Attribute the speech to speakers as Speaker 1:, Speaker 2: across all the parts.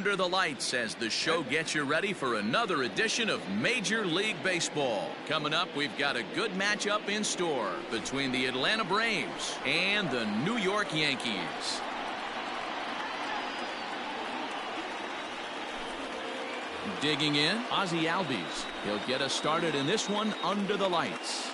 Speaker 1: under the lights as the show gets you ready for another edition of Major League Baseball. Coming up, we've got a good matchup in store between the Atlanta Braves and the New York Yankees. Digging in, Ozzie Albies. He'll get us started in this one under the lights.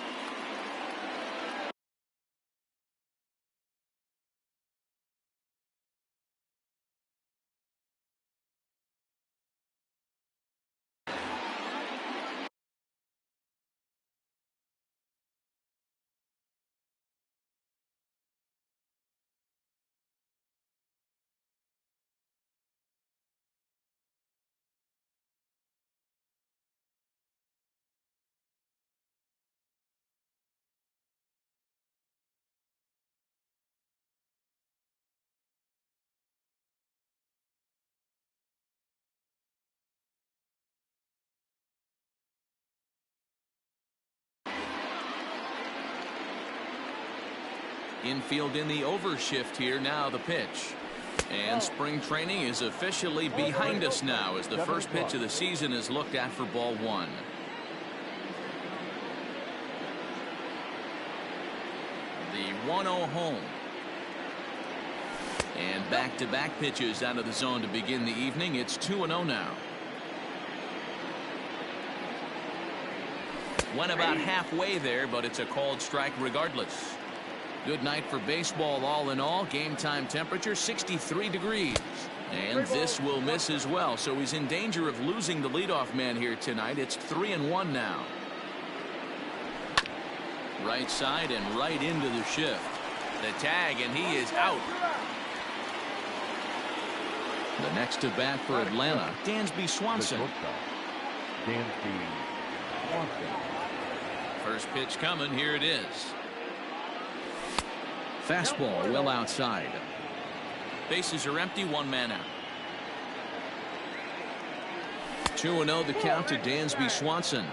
Speaker 1: Infield in the overshift here. Now the pitch. And spring training is officially behind us now as the first pitch of the season is looked at for ball one. The 1-0 home. And back-to-back pitches out of the zone to begin the evening. It's 2-0 now. Went about halfway there, but it's a called strike regardless. Good night for baseball all in all. Game time temperature 63 degrees. And this will miss as well, so he's in danger of losing the leadoff man here tonight. It's 3-1 now. Right side and right into the shift. The tag, and he is out. The next to bat for Atlanta, Dansby Swanson. First pitch coming. Here it is. Fastball well outside. Bases are empty, one man out. 2-0 the count to Dansby Swanson.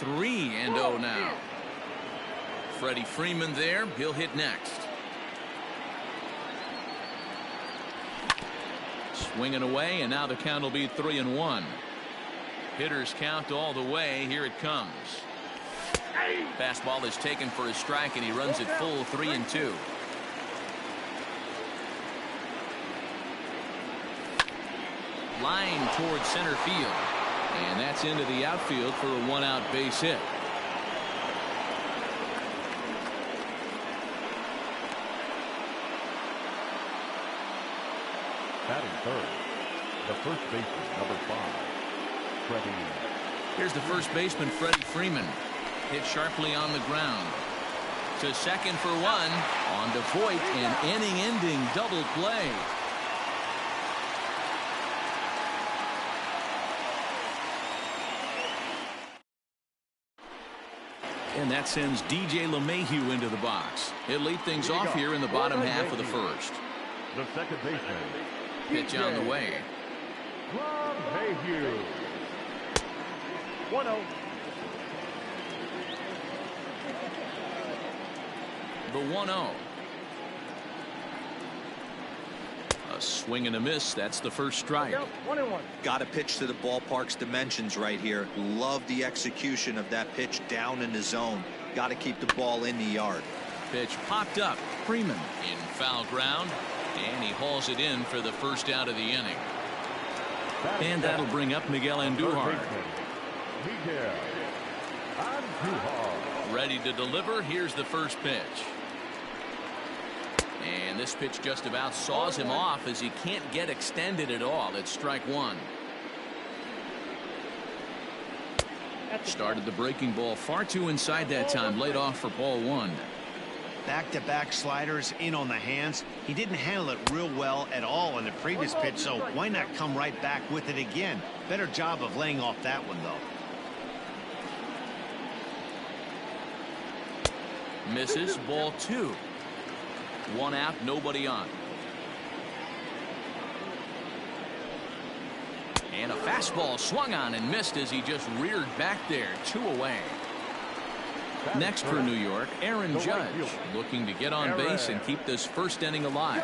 Speaker 1: 3-0 now. Freddie Freeman there. He'll hit next. Swinging away, and now the count will be 3-1. Hitters count all the way. Here it comes. Fastball is taken for a strike, and he runs it full 3-2. Line towards center field, and that's into the outfield for a one-out base hit.
Speaker 2: Batting third, the first baseman, number 5.
Speaker 1: Here's the first baseman, Freddie Freeman. Hit sharply on the ground. To second for one. On to Voit, an inning-ending double play. And that sends DJ LeMahieu into the box. He'll lead things off here in the bottom half of the first.
Speaker 2: The second baseman.
Speaker 1: Pitch on the way.
Speaker 2: LeMahieu. 1-0.
Speaker 1: The 1-0. A swing and a miss. That's the first strike.
Speaker 3: Got to pitch to the ballpark's dimensions right here. Love the execution of that pitch down in the zone. Got to keep the ball in the yard.
Speaker 1: Pitch popped up. Freeman in foul ground, and he hauls it in for the first out of the inning. And that'll bring up Miguel Andujar. Ready to deliver. Here's the first pitch. And this pitch just about saws him off as he can't get extended at all. It's strike one. Started the breaking ball far too inside that time. Laid off for ball one.
Speaker 4: Back-to-back sliders in on the hands. He didn't handle it real well at all in the previous pitch, so why not come right back with it again? Better job of laying off that one, though.
Speaker 1: Misses. Ball two. One out, nobody on. And a fastball swung on and missed as he just reared back there. 2 away. Next for New York, Aaron Judge, looking to get on base and keep this first inning alive.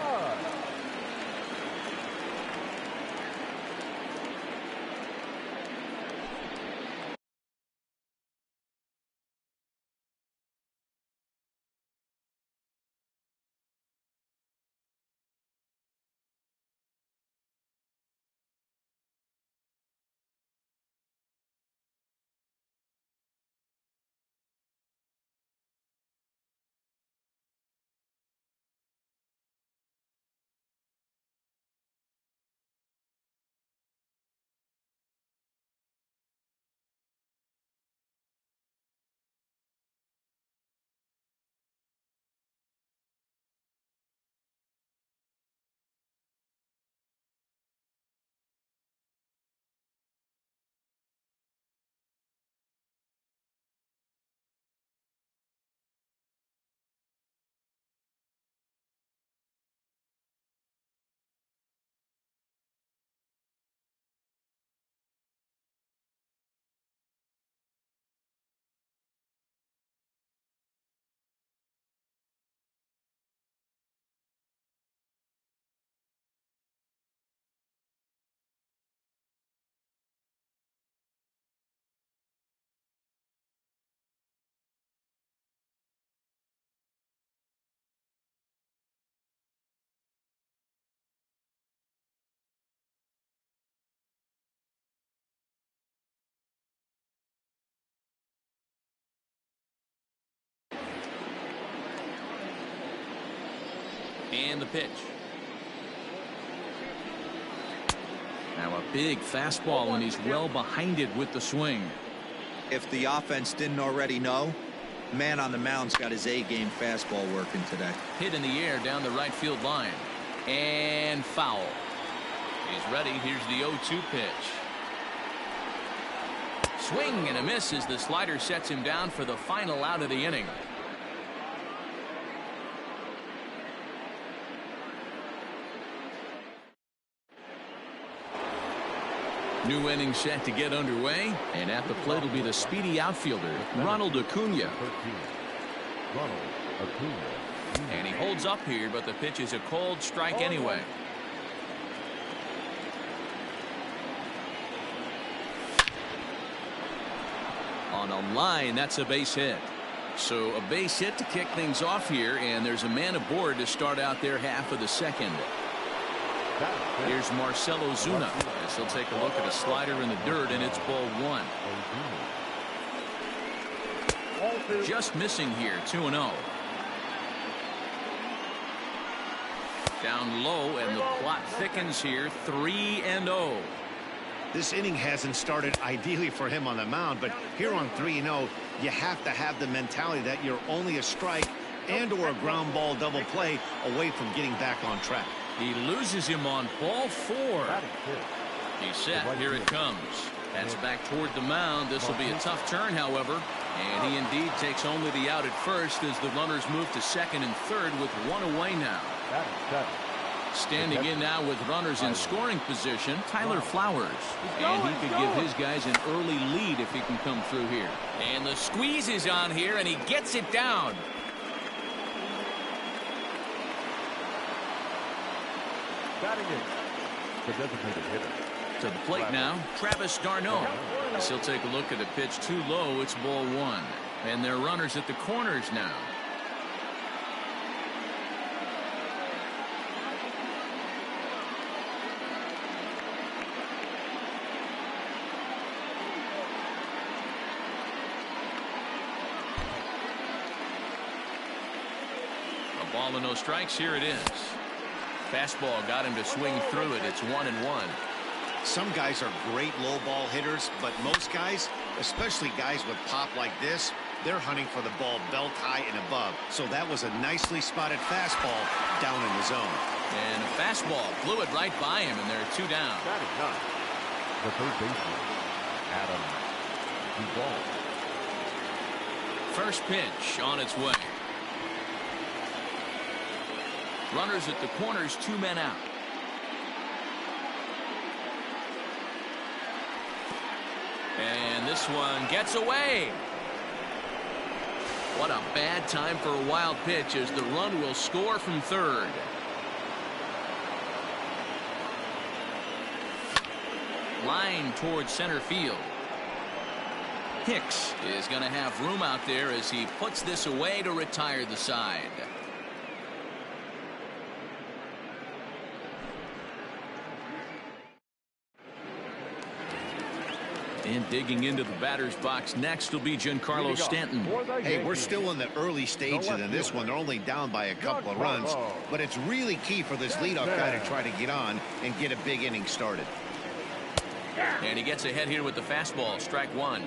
Speaker 1: And the pitch. Now a big fastball, and he's well behind it with the swing.
Speaker 3: If the offense didn't already know, man on the mound's got his A-game fastball working today.
Speaker 1: Hit in the air down the right field line. And foul. He's ready. Here's the 0-2 pitch. Swing and a miss as the slider sets him down for the final out of the inning. New inning set to get underway, and at the plate will be the speedy outfielder, Ronald Acuna. And he holds up here, but the pitch is a cold strike anyway. On a line, that's a base hit. So a base hit to kick things off here, and there's a man aboard to start out their half of the second. Here's Marcell Ozuna as he'll take a look at a slider in the dirt, and it's ball one. Just missing here, 2-0. Down low, and the plot thickens here, 3-0.
Speaker 4: This inning hasn't started ideally for him on the mound, but here on 3-0, you have to have the mentality that you're only a strike and or a ground ball double play away from getting back on track.
Speaker 1: He loses him on ball four. He's set. Here it comes. That's back toward the mound. This will be a tough turn, however. And he indeed takes only the out at first as the runners move to second and third with one away now. Standing in now with runners in scoring position, Tyler Flowers. And he could give his guys an early lead if he can come through here. And the squeeze is on here, and he gets it down.
Speaker 2: Batting it, the designated hitter.
Speaker 1: To the plate now, Travis d'Arnaud. As he'll take a look at a pitch too low. It's ball one. And they're runners at the corners now. A ball and no strikes. Here it is. Fastball got him to swing through it. It's 1-1.
Speaker 4: Some guys are great low ball hitters, but most guys, especially guys with pop like this, they're hunting for the ball belt high and above. So that was a nicely spotted fastball down in the zone.
Speaker 1: And a fastball blew it right by him, and there are two down.
Speaker 2: The third baseman, Adam Duvall.
Speaker 1: First pitch on its way. Runners at the corners, 2 men out. And this one gets away. What a bad time for a wild pitch, as the run will score from third. Line towards center field. Hicks is going to have room out there as he puts this away to retire the side. And digging into the batter's box next will be Giancarlo Stanton.
Speaker 4: Hey, we're still in the early stages in this one. They're only down by a couple of runs, but it's really key for this leadoff guy to try to get on and get a big inning started.
Speaker 1: And he gets ahead here with the fastball. Strike one.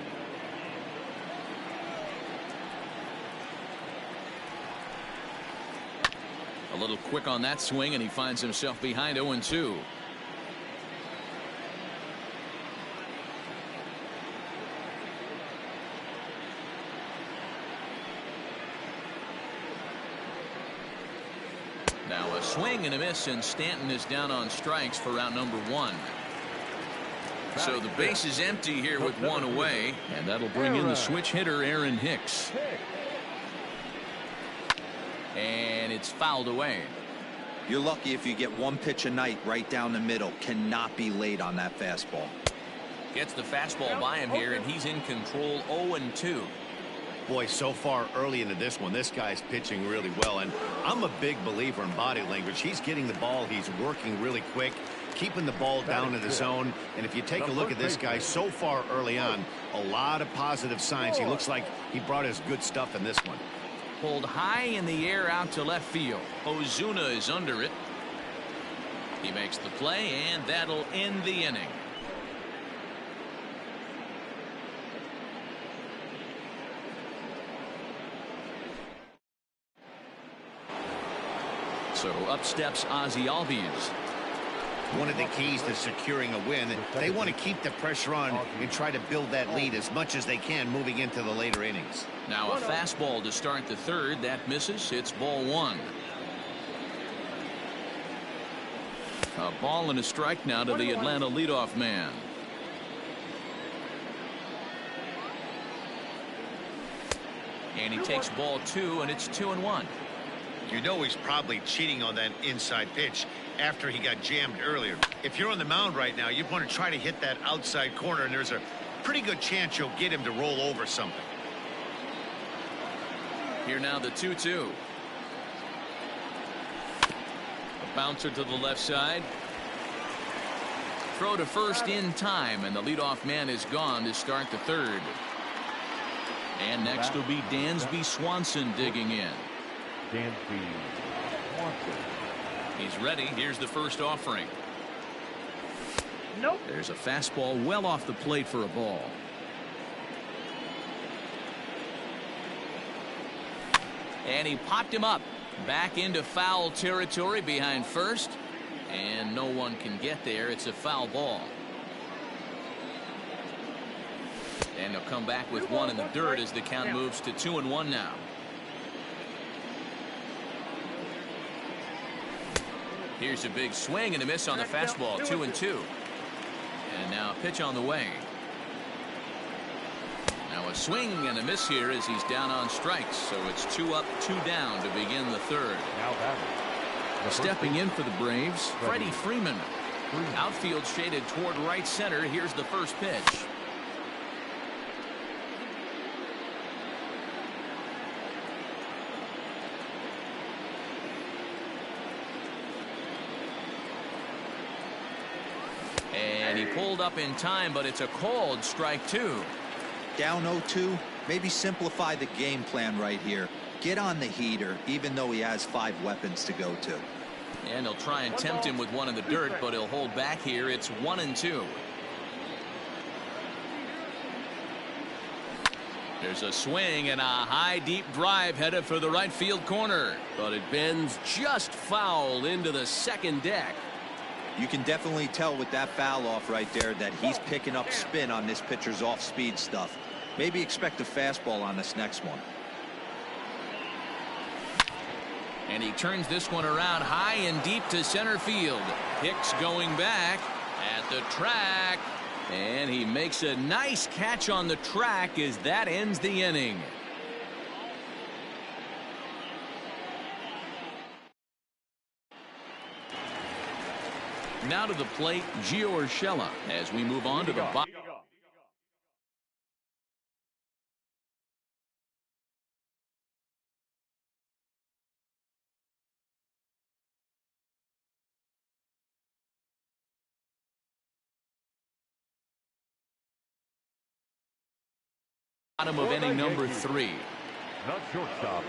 Speaker 1: A little quick on that swing, and he finds himself behind 0-2. Now a swing and a miss, and Stanton is down on strikes for round number one. So the base is empty here with one away, and that'll bring in the switch hitter, Aaron Hicks. And it's fouled away.
Speaker 3: You're lucky if you get one pitch a night right down the middle. Cannot be late on that fastball.
Speaker 1: Gets the fastball by him here, and he's in control. 0-2.
Speaker 4: Boy, so far early into this one, this guy's pitching really well, and I'm a big believer in body language. He's getting the ball, he's working really quick, keeping the ball down in the zone. And if you take a look at this guy so far early on, a lot of positive signs. He looks like he brought his good stuff in this one.
Speaker 1: Pulled high in the air out to left field. Ozuna is under it. He makes the play, and that'll end the inning. So up steps Ozzie Albies.
Speaker 4: One of the keys to securing a win, they want to keep the pressure on and try to build that lead as much as they can moving into the later innings.
Speaker 1: Now a fastball to start the third. That misses. It's ball one. A ball and a strike now to the Atlanta leadoff man. And he takes ball two, and it's 2-1.
Speaker 4: You know he's probably cheating on that inside pitch after he got jammed earlier. If you're on the mound right now, you want to try to hit that outside corner, and there's a pretty good chance you'll get him to roll over something.
Speaker 1: Here now the 2-2. A bouncer to the left side. Throw to first in time, and the leadoff man is gone to start the third. And next will be Dansby Swanson digging in.
Speaker 2: Dansby Swanson.
Speaker 1: He's ready. Here's the first offering.
Speaker 5: Nope.
Speaker 1: There's a fastball well off the plate for a ball. And he popped him up back into foul territory behind first, and no one can get there. It's a foul ball. And they'll come back with one in the dirt as the count moves to 2-1 now. Here's a big swing and a miss on the fastball. 2-2. And now a pitch on the way. Now a swing and a miss here as he's down on strikes. So it's 2 up, 2 down to begin the third.
Speaker 2: Now batting.
Speaker 1: Stepping in for the Braves, Freddie Freeman. Outfield shaded toward right center. Here's the first pitch. And he pulled up in time, but it's a called strike two.
Speaker 3: Down 0-2. Maybe simplify the game plan right here. Get on the heater, even though he has 5 weapons to go to.
Speaker 1: And he'll try and tempt him with one in the dirt, but he'll hold back here. It's 1-2. There's a swing and a high deep drive headed for the right field corner, but it bends just foul into the second deck.
Speaker 3: You can definitely tell with that foul off right there that he's picking up spin on this pitcher's off-speed stuff. Maybe expect a fastball on this next one.
Speaker 1: And he turns this one around high and deep to center field. Hicks going back at the track, and he makes a nice catch on the track as that ends the inning. Now to the plate, Gio Urshela, as we move on to the bottom of inning number 3.
Speaker 2: Not shortstop.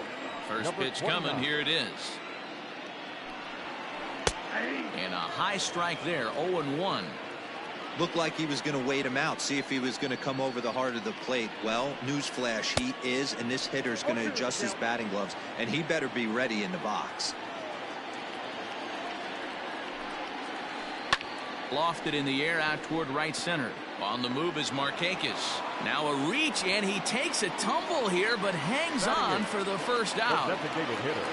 Speaker 1: First pitch coming. Here it is. And a high strike there. 0-1.
Speaker 3: Looked like he was going to wait him out, see if he was going to come over the heart of the plate. Well, newsflash, he is, and this hitter's going to adjust his batting gloves, and he better be ready in the box.
Speaker 1: Lofted in the air out toward right center. On the move is Markakis. Now a reach, and he takes a tumble here, but hangs on for the first out.
Speaker 2: Designated hitter.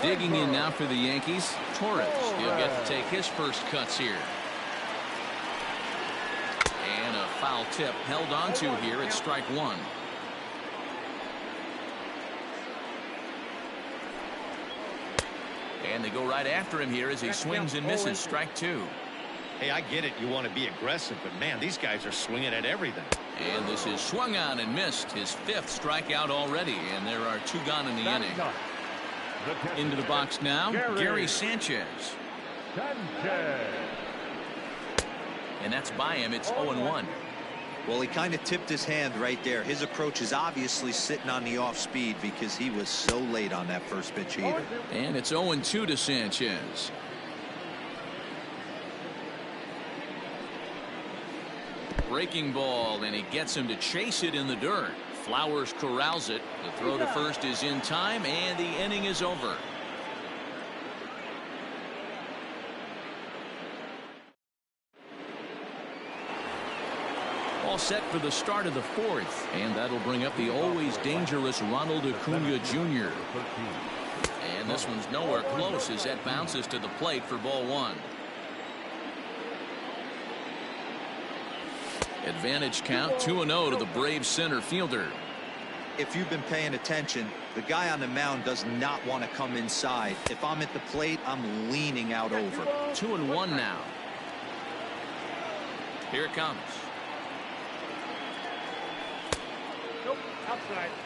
Speaker 1: Digging in now for the Yankees, Torres. He'll get to take his first cuts here. And a foul tip held onto here at strike 1. And they go right after him here as he swings and misses. Strike 2.
Speaker 4: Hey, I get it. You want to be aggressive, but man, these guys are swinging at everything.
Speaker 1: And this is swung on and missed. His 5th strikeout already, and there are 2 gone in the inning. Into the box now, Gary Sanchez. And that's by him. It's 0-1.
Speaker 3: Well, he kind of tipped his hand right there. His approach is obviously sitting on the off speed because he was so late on that first pitch heater.
Speaker 1: And it's 0-2 to Sanchez. Breaking ball, and he gets him to chase it in the dirt. Flowers corrals it. The throw to first is in time, and the inning is over. All set for the start of the 4th, and that'll bring up the always dangerous Ronald Acuna Jr. And this one's nowhere close as that bounces to the plate for ball 1. Advantage count 2-0 to the Braves center fielder.
Speaker 3: If you've been paying attention, the guy on the mound does not want to come inside. If I'm at the plate, I'm leaning out over.
Speaker 1: 2-1 now. Here it comes.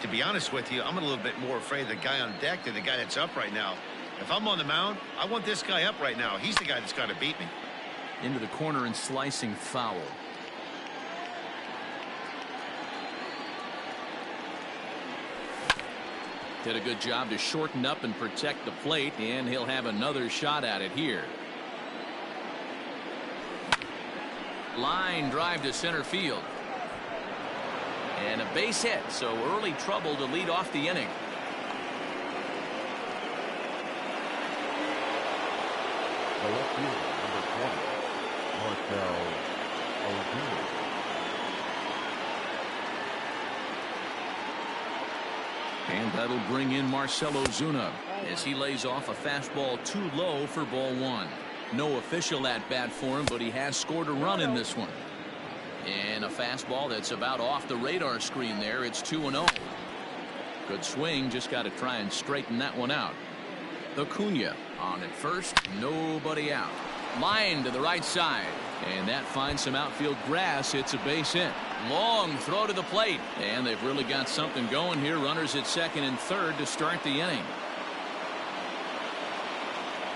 Speaker 4: To be honest with you, I'm a little bit more afraid of the guy on deck than the guy that's up right now. If I'm on the mound, I want this guy up right now. He's the guy that's got to beat me.
Speaker 1: Into the corner and slicing foul. Did a good job to shorten up and protect the plate, and he'll have another shot at it here. Line drive to center field. And a base hit, so early trouble to lead off the inning.
Speaker 2: The left fielder, number 20, Marcell Ozuna.
Speaker 1: And that'll bring in Marcell Ozuna as he lays off a fastball too low for ball 1. No official at bat for him, but he has scored a run in this one. And a fastball that's about off the radar screen there. It's 2-0. Good swing, just got to try and straighten that one out. Acuna on at first, nobody out. Line to the right side, and that finds some outfield grass. It's a base hit. Long throw to the plate, and they've really got something going here. Runners at second and third to start the inning.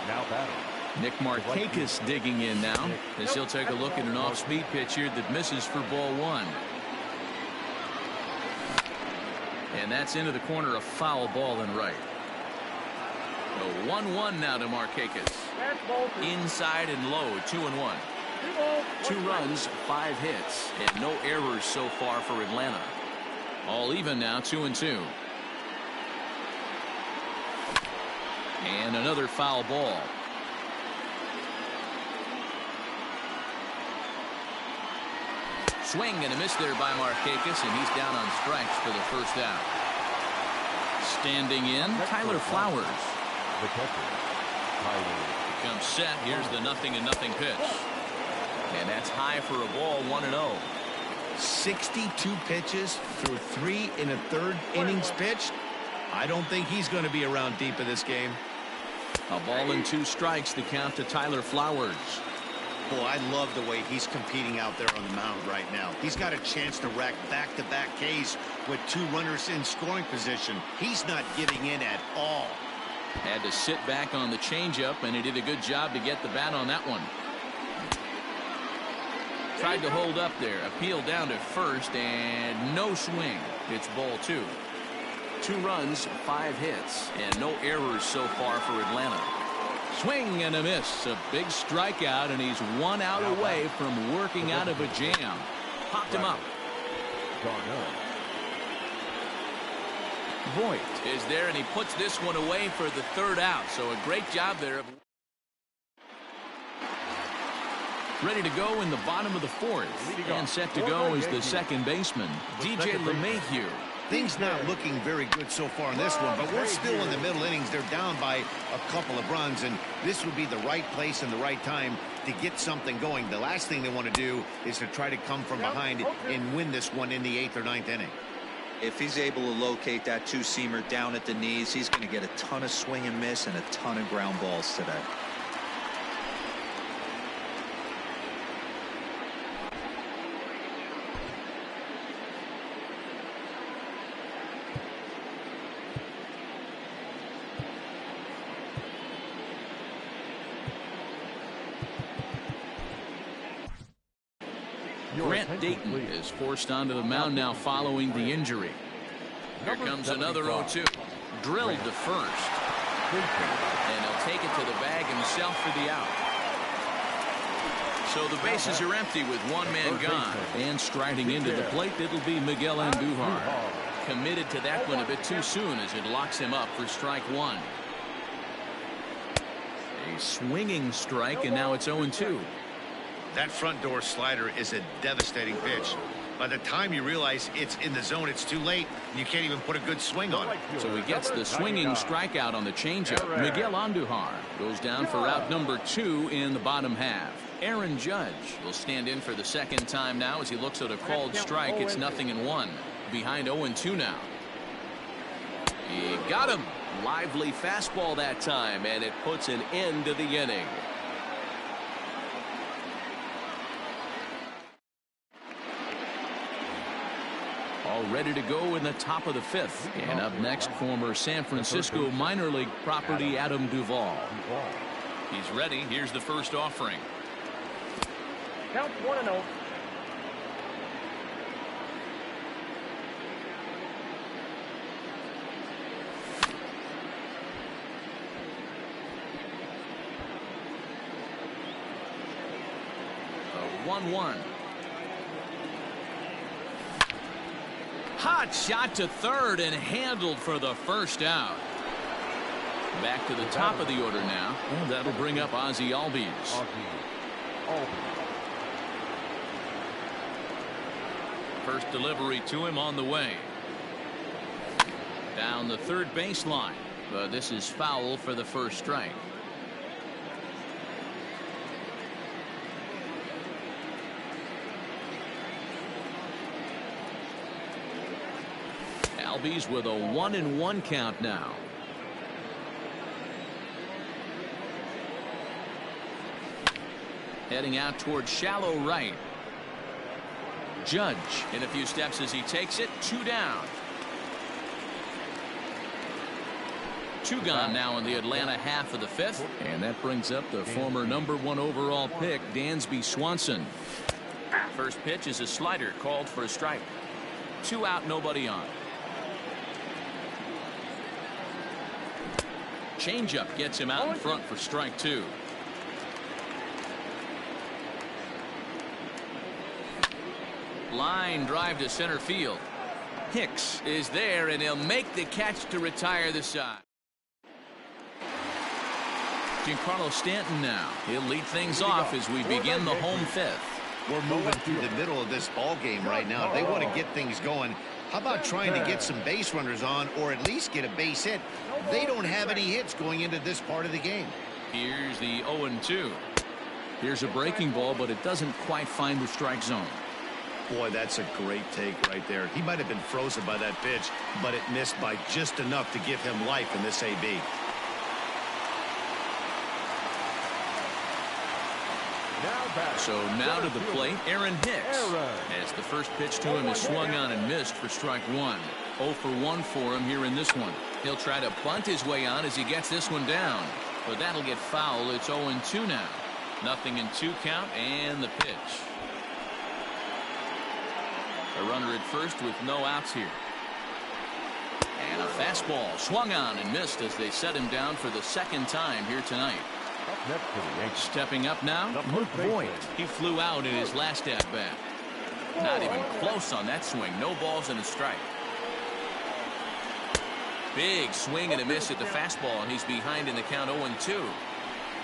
Speaker 2: Now batting.
Speaker 1: Nick Markakis digging in now as he'll take a look at an off-speed pitch here that misses for ball 1. And that's into the corner, a foul ball and right. The 1-1 now to Markakis. Inside and low, 2-1. 2 runs, 5 hits, and no errors so far for Atlanta. All even now, 2-2. And another foul ball. Swing and a miss there by Markakis, and he's down on strikes for the first out. Standing in, Tyler Flowers.
Speaker 2: The catcher, Tyler.
Speaker 1: Becomes set. Here's the 0-0 pitch. And that's high for a ball, 1-0.
Speaker 4: 62 pitches through 3 1/3 innings pitched. I don't think he's going to be around deep in this game.
Speaker 1: A ball and 2 strikes, the count to Tyler Flowers.
Speaker 4: Boy, I love the way he's competing out there on the mound right now. He's got a chance to rack back-to-back Ks with 2 runners in scoring position. He's not giving in at all.
Speaker 1: Had to sit back on the changeup, and he did a good job to get the bat on that one. Tried to hold up there. Appeal down to first, and no swing. It's ball 2. 2 runs, 5 hits, and no errors so far for Atlanta. Swing and a miss. A big strikeout, and he's 1 out away from working out of a jam. Popped him up. Voigt is there, and he puts this one away for the 3rd out. So a great job there. Ready to go in the bottom of the 4th. And set to go is the second baseman, DJ LeMahieu.
Speaker 4: Things not looking very good so far in this one, but we're still in the middle innings. They're down by a couple of runs, and this would be the right place and the right time to get something going. The last thing they want to do is to try to come from behind and win this one in the 8th or 9th inning.
Speaker 3: If he's able to locate that 2-seamer down at the knees, he's going to get a ton of swing and miss and a ton of ground balls today.
Speaker 1: Grant Dayton is forced onto the mound now following the injury. Here comes another 0-2. Drilled to first. And he'll take it to the bag himself for the out. So the bases are empty with 1 man gone. And striding into the plate, it'll be Miguel Andujar. Committed to that one a bit too soon as it locks him up for strike 1. A swinging strike, and now it's 0-2.
Speaker 4: That front door slider is a devastating pitch. By the time you realize it's in the zone, it's too late. You can't even put a good swing on it.
Speaker 1: So he gets the swinging strikeout on the changeup. Miguel Andujar goes down for out number 2 in the bottom half. Aaron Judge will stand in for the 2nd time now as he looks at a called strike. It's 0-1. Behind 0-2 now. He got him. Lively fastball that time, and it puts an end to the inning. All ready to go in the top of the 5th. And up next, former San Francisco minor league property Adam Duvall. He's ready. Here's the first offering.
Speaker 5: Count 1-0.
Speaker 1: A 1-1. Hot shot to third and handled for the first out. Back to the top of the order now. And that'll bring up Ozzie Albies. First delivery to him on the way. Down the third baseline. But this is foul for the first strike. Albies with a 1-1 count now. Heading out towards shallow right. Judge in a few steps as he takes it. 2 down. 2 gone now in the Atlanta half of the 5th. And that brings up the former number 1 overall pick, Dansby Swanson. First pitch is a slider called for a strike. 2 out, nobody on. Changeup gets him out in front for strike 2. Line drive to center field. Hicks is there, and he'll make the catch to retire the side. Giancarlo Stanton now. He'll lead things off as we begin the home 5th.
Speaker 4: We're moving through the middle of this ball game right now. They want to get things going. How about trying to get some base runners on, or at least get a base hit? They don't have any hits going into this part of the game.
Speaker 1: Here's the 0-2. Here's a breaking ball, but it doesn't quite find the strike zone.
Speaker 4: Boy, that's a great take right there. He might have been frozen by that pitch, but it missed by just enough to give him life in this AB.
Speaker 1: So now to the plate, Aaron Hicks. As the first pitch to him is swung on and missed for strike one. 0 for 1 for him here in this one. He'll try to bunt his way on as he gets this one down. But that'll get foul. It's 0-2 now. 0-2 count and the pitch. A runner at first with no outs here. And a fastball swung on and missed as they set him down for the second time here tonight. Stepping up now, Luke Voigt. He flew out in his last at-bat. Not even close on that swing. No balls and a strike. Big swing and a miss at the fastball, and he's behind in the count 0-2.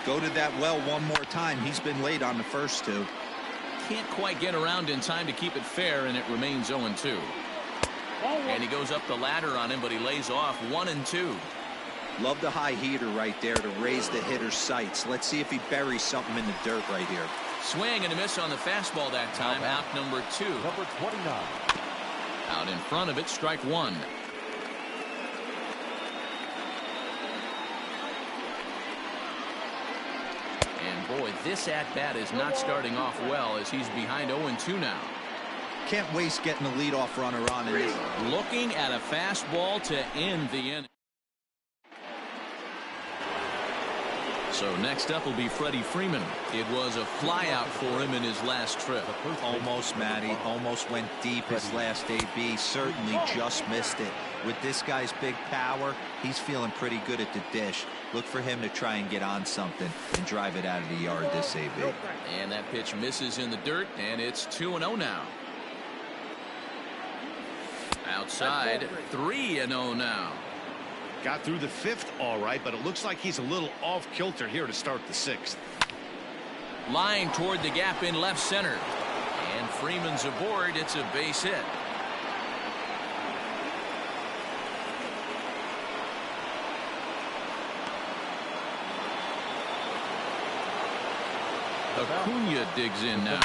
Speaker 3: Go to that well one more time. He's been late on the first two.
Speaker 1: Can't quite get around in time to keep it fair, and it remains 0-2. And he goes up the ladder on him, but he lays off 1-2.
Speaker 3: Love the high heater right there to raise the hitter's sights. Let's see if he buries something in the dirt right here.
Speaker 1: Swing and a miss on the fastball that time. Out number 2.
Speaker 2: Number 29.
Speaker 1: Out in front of it, strike one. And boy, this at-bat is not starting off well as he's behind 0-2 now.
Speaker 3: Can't waste getting the leadoff runner on it.
Speaker 1: Looking at a fastball to end the inning. So next up will be Freddie Freeman. It was a flyout for him in his last trip.
Speaker 3: Almost, Matty. Almost went deep his last AB. Certainly just missed it. With this guy's big power, he's feeling pretty good at the dish. Look for him to try and get on something and drive it out of the yard this AB.
Speaker 1: And that pitch misses in the dirt, and it's 2-0 now. Outside, 3-0 now.
Speaker 4: Got through the 5th all right, but it looks like he's a little off kilter here to start the 6th.
Speaker 1: Line toward the gap in left center. And Freeman's aboard. It's a base hit. Acuna digs in now.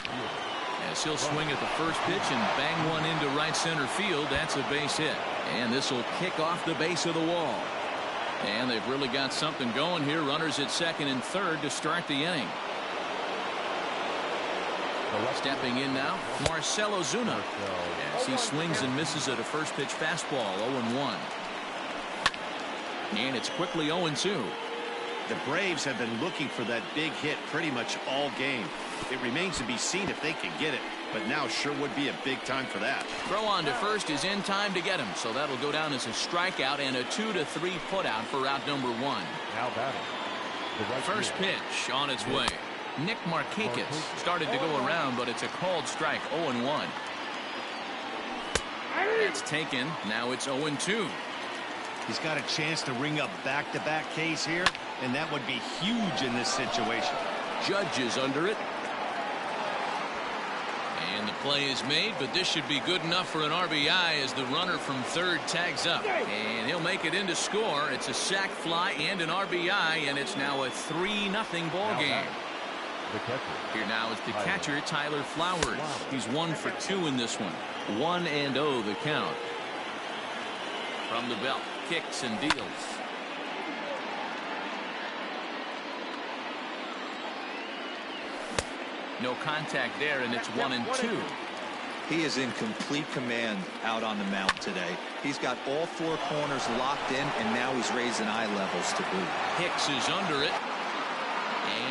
Speaker 1: As he'll swing at the first pitch and bang one into right center field. That's a base hit. And this will kick off the base of the wall. And they've really got something going here. Runners at second and third to start the inning. Stepping in now, Marcell Ozuna. As he swings and misses at a first pitch fastball, 0-1. And it's quickly 0-2.
Speaker 4: The Braves have been looking for that big hit pretty much all game. It remains to be seen if they can get it, but now sure would be a big time for that.
Speaker 1: Throw on to first is in time to get him, so that'll go down as a strikeout and a 2-3 putout for out number 1.
Speaker 2: Now batting.
Speaker 1: First pitch on its way. Nick Markakis started to go around, but it's a called strike. 0-1. That's taken. Now it's 0-2.
Speaker 4: He's got a chance to ring up back-to-back Ks here, and that would be huge in this situation.
Speaker 1: Judge is under it. And the play is made, but this should be good enough for an RBI as the runner from third tags up. And he'll make it in to score. It's a sac fly and an RBI, and it's now a 3-0 ball game. Here now is the catcher, Tyler Flowers. He's 1 for 2 in this one. 1-0 the count. From the belt, kicks and deals. No contact there, and it's 1-2.
Speaker 3: He is in complete command out on the mound today. He's got all 4 corners locked in, and now he's raising eye levels to boot.
Speaker 1: Hicks is under it,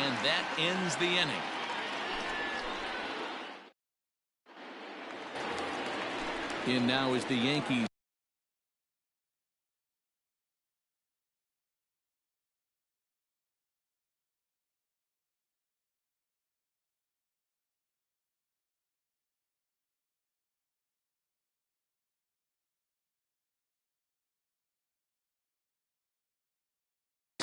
Speaker 1: and that ends the inning. In now is the Yankees.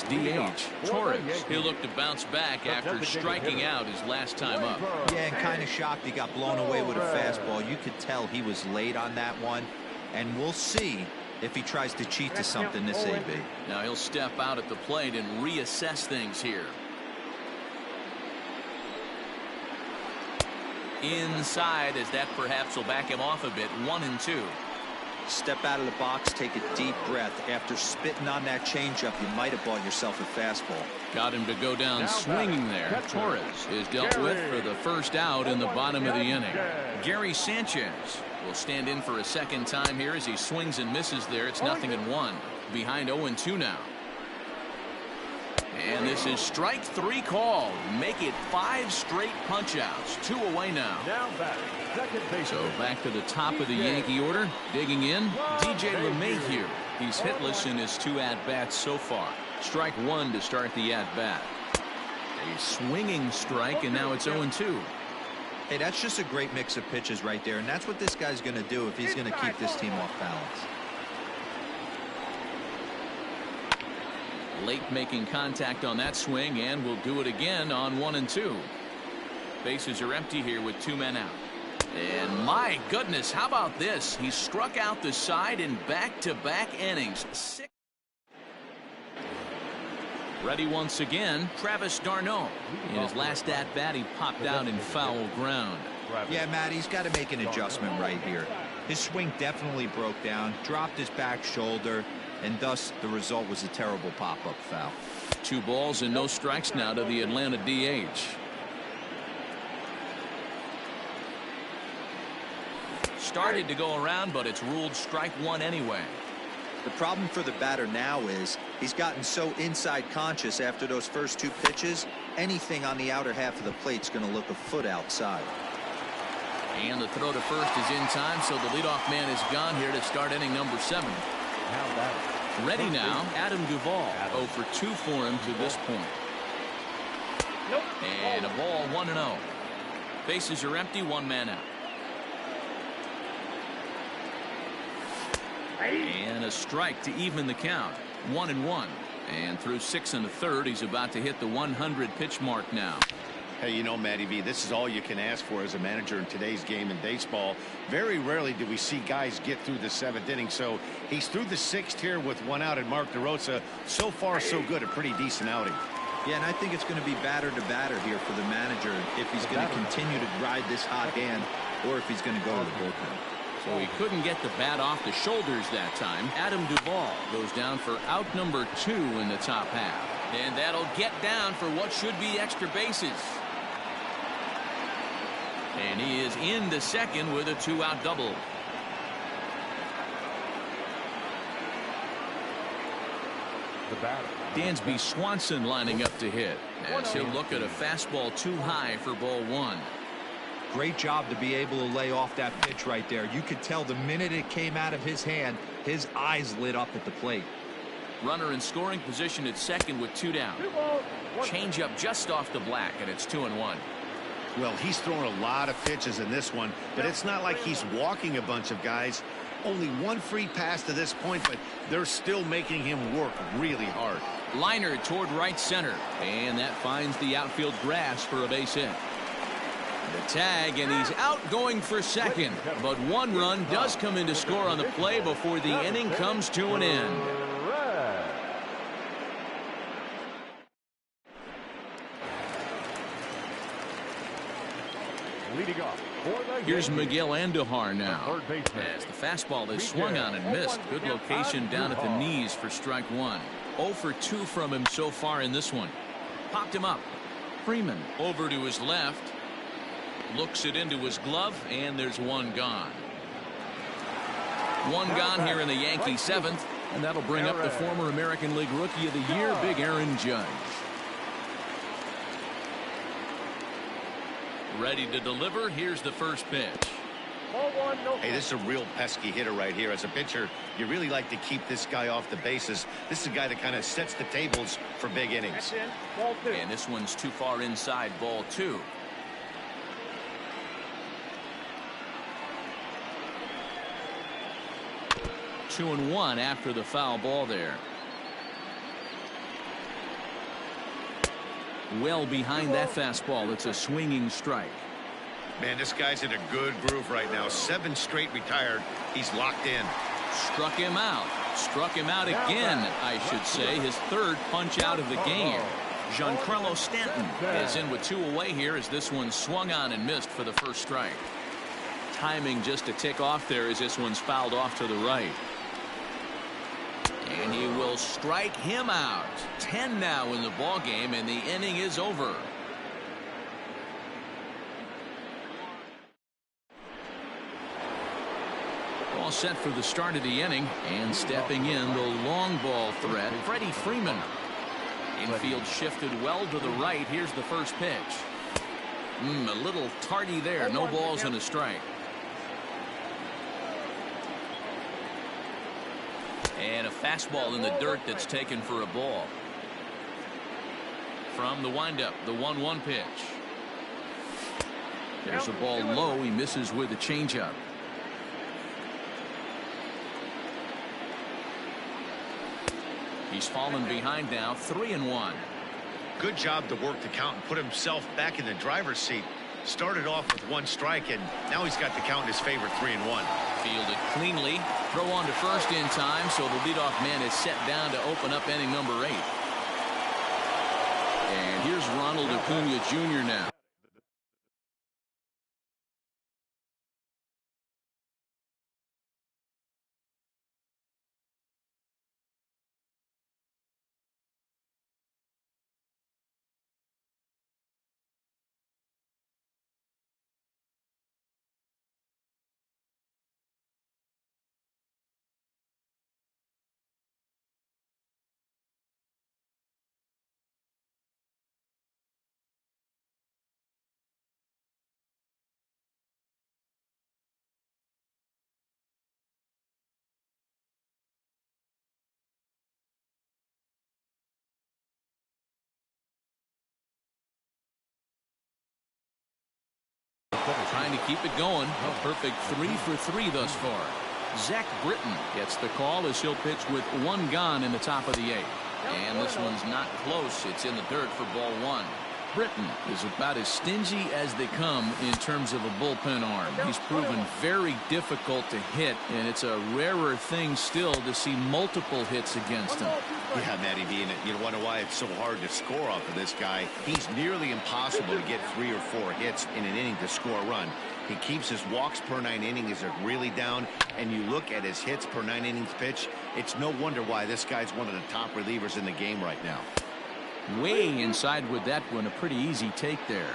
Speaker 1: DH Torres. He'll look to bounce back after striking out his last time up.
Speaker 3: Yeah, and kind of shocked he got blown away with a fastball. You could tell he was late on that one, and we'll see if he tries to cheat to something this AB.
Speaker 1: Now he'll step out at the plate and reassess things here. Inside, as that perhaps will back him off a bit. 1-2.
Speaker 3: Step out of the box, take a deep breath. After spitting on that changeup, you might have bought yourself a fastball.
Speaker 1: Got him to go down swinging there. Torres is dealt with for the first out in the bottom of the inning. Gary Sanchez will stand in for a second time here as he swings and misses there. It's 0-1. Behind 0-2 now. And this is strike 3 called. Make it 5 straight punch-outs. 2 away now. So back to the top of the Yankee order. Digging in, DJ LeMahieu. He's hitless in his 2 at-bats so far. Strike 1 to start the at-bat. A swinging strike, and now it's 0-2.
Speaker 3: Hey, that's just a great mix of pitches right there, and that's what this guy's going to do if he's going to keep this team off balance.
Speaker 1: Late making contact on that swing, and will do it again on 1-2. Bases are empty here with 2 men out. And my goodness, how about this? He struck out the side in back-to-back innings. Ready once again, Travis d'Arnaud. In his last at-bat, he popped out in foul ground.
Speaker 3: Yeah, Matt, he's got to make an adjustment right here. His swing definitely broke down, dropped his back shoulder, and thus the result was a terrible pop-up foul.
Speaker 1: 2 balls and no strikes now to the Atlanta DH. Started to go around, but it's ruled strike 1 anyway.
Speaker 3: The problem for the batter now is he's gotten so inside conscious after those first 2 pitches, anything on the outer half of the plate's going to look a foot outside.
Speaker 1: And the throw to first is in time, so the leadoff man is gone here to start inning number 7. Ready now, Adam Duvall. 0 for 2 for him to this point. And a ball, 1-0. Bases are empty, 1 man out. And a strike to even the count. 1-1. And through 6 1/3, he's about to hit the 100 pitch mark now.
Speaker 4: Hey, you know, Matty V, this is all you can ask for as a manager in today's game in baseball. Very rarely do we see guys get through the 7th inning. So he's through the 6th here with 1 out, and Mark DeRosa, so far so good, a pretty decent outing.
Speaker 3: Yeah, and I think it's going to be batter to batter here for the manager if he's going to continue to ride this hot hand or if he's going to go to the bullpen.
Speaker 1: So he couldn't get the bat off the shoulders that time. Adam Duvall goes down for out number 2 in the top half. And that'll get down for what should be extra bases. And he is into second with a 2-out double. Dansby Swanson lining up to hit as he'll look at a fastball too high for ball 1.
Speaker 3: Great job to be able to lay off that pitch right there. You could tell the minute it came out of his hand, his eyes lit up at the plate.
Speaker 1: Runner in scoring position at second with 2 down. Change up just off the black, and it's 2-1.
Speaker 4: Well, he's thrown a lot of pitches in this one, but it's not like he's walking a bunch of guys. Only 1 free pass to this point, but they're still making him work really hard.
Speaker 1: Liner toward right center, and that finds the outfield grass for a base hit. The tag, and he's out going for second, but 1 run does come in to score on the play before the inning comes to an end. Here's Miguel Andujar now, as the fastball is swung on and missed. Good location down at the knees for strike 1. 0 for 2 from him so far in this one. Popped him up. Freeman over to his left. Looks it into his glove, and there's 1 gone. 1 gone here in the Yankee 7th, and that'll bring up the former American League Rookie of the Year, Big Aaron Judge. Ready to deliver. Here's the first pitch.
Speaker 4: Hey, this is a real pesky hitter right here. As a pitcher, you really like to keep this guy off the bases. This is a guy that kind of sets the tables for big innings.
Speaker 1: And this one's too far inside, ball 2. Two and 1 after the foul ball there. Well behind that fastball. It's a swinging strike.
Speaker 4: Man, this guy's in a good groove right now. 7 straight retired. He's locked in.
Speaker 1: Struck him out. Struck him out again, I should say. His 3rd punch out of the game. Giancarlo Stanton is in with 2 away here as this one swung on and missed for the first strike. timing just a tick off there as this one's fouled off to the right. And he will strike him out. 10 now in the ball game, and the inning is over. All set for the start of the inning, and stepping in the long ball threat, Freddie Freeman. Infield shifted well to the right. Here's the first pitch. A little tardy there. No balls and a strike. And a fastball in the dirt that's taken for a ball. From the windup, the 1-1 pitch. There's a ball low. He misses with a changeup. He's fallen behind now, 3-1.
Speaker 4: Good job to work the count and put himself back in the driver's seat. Started off with 1 strike, and now he's got the count in his favor, 3-1.
Speaker 1: Fielded cleanly. Throw on to first in time, so the leadoff man is set down to open up inning number 8. And here's Ronald Acuna Jr. now. Trying to keep it going. A perfect 3 for 3 thus far. Zach Britton gets the call as he'll pitch with 1 gone in the top of the 8th. And this one's not close. It's in the dirt for ball 1. Britton is about as stingy as they come in terms of a bullpen arm. He's proven very difficult to hit, and it's a rarer thing still to see multiple hits against him.
Speaker 4: Yeah, Matty B, and you wonder why it's so hard to score off of this guy. He's nearly impossible to get 3 or 4 hits in an inning to score a run. He keeps his walks per 9 innings are really down, and you look at his hits per 9 innings pitch, it's no wonder why this guy's one of the top relievers in the game right now.
Speaker 1: Way inside with that one, a pretty easy take there.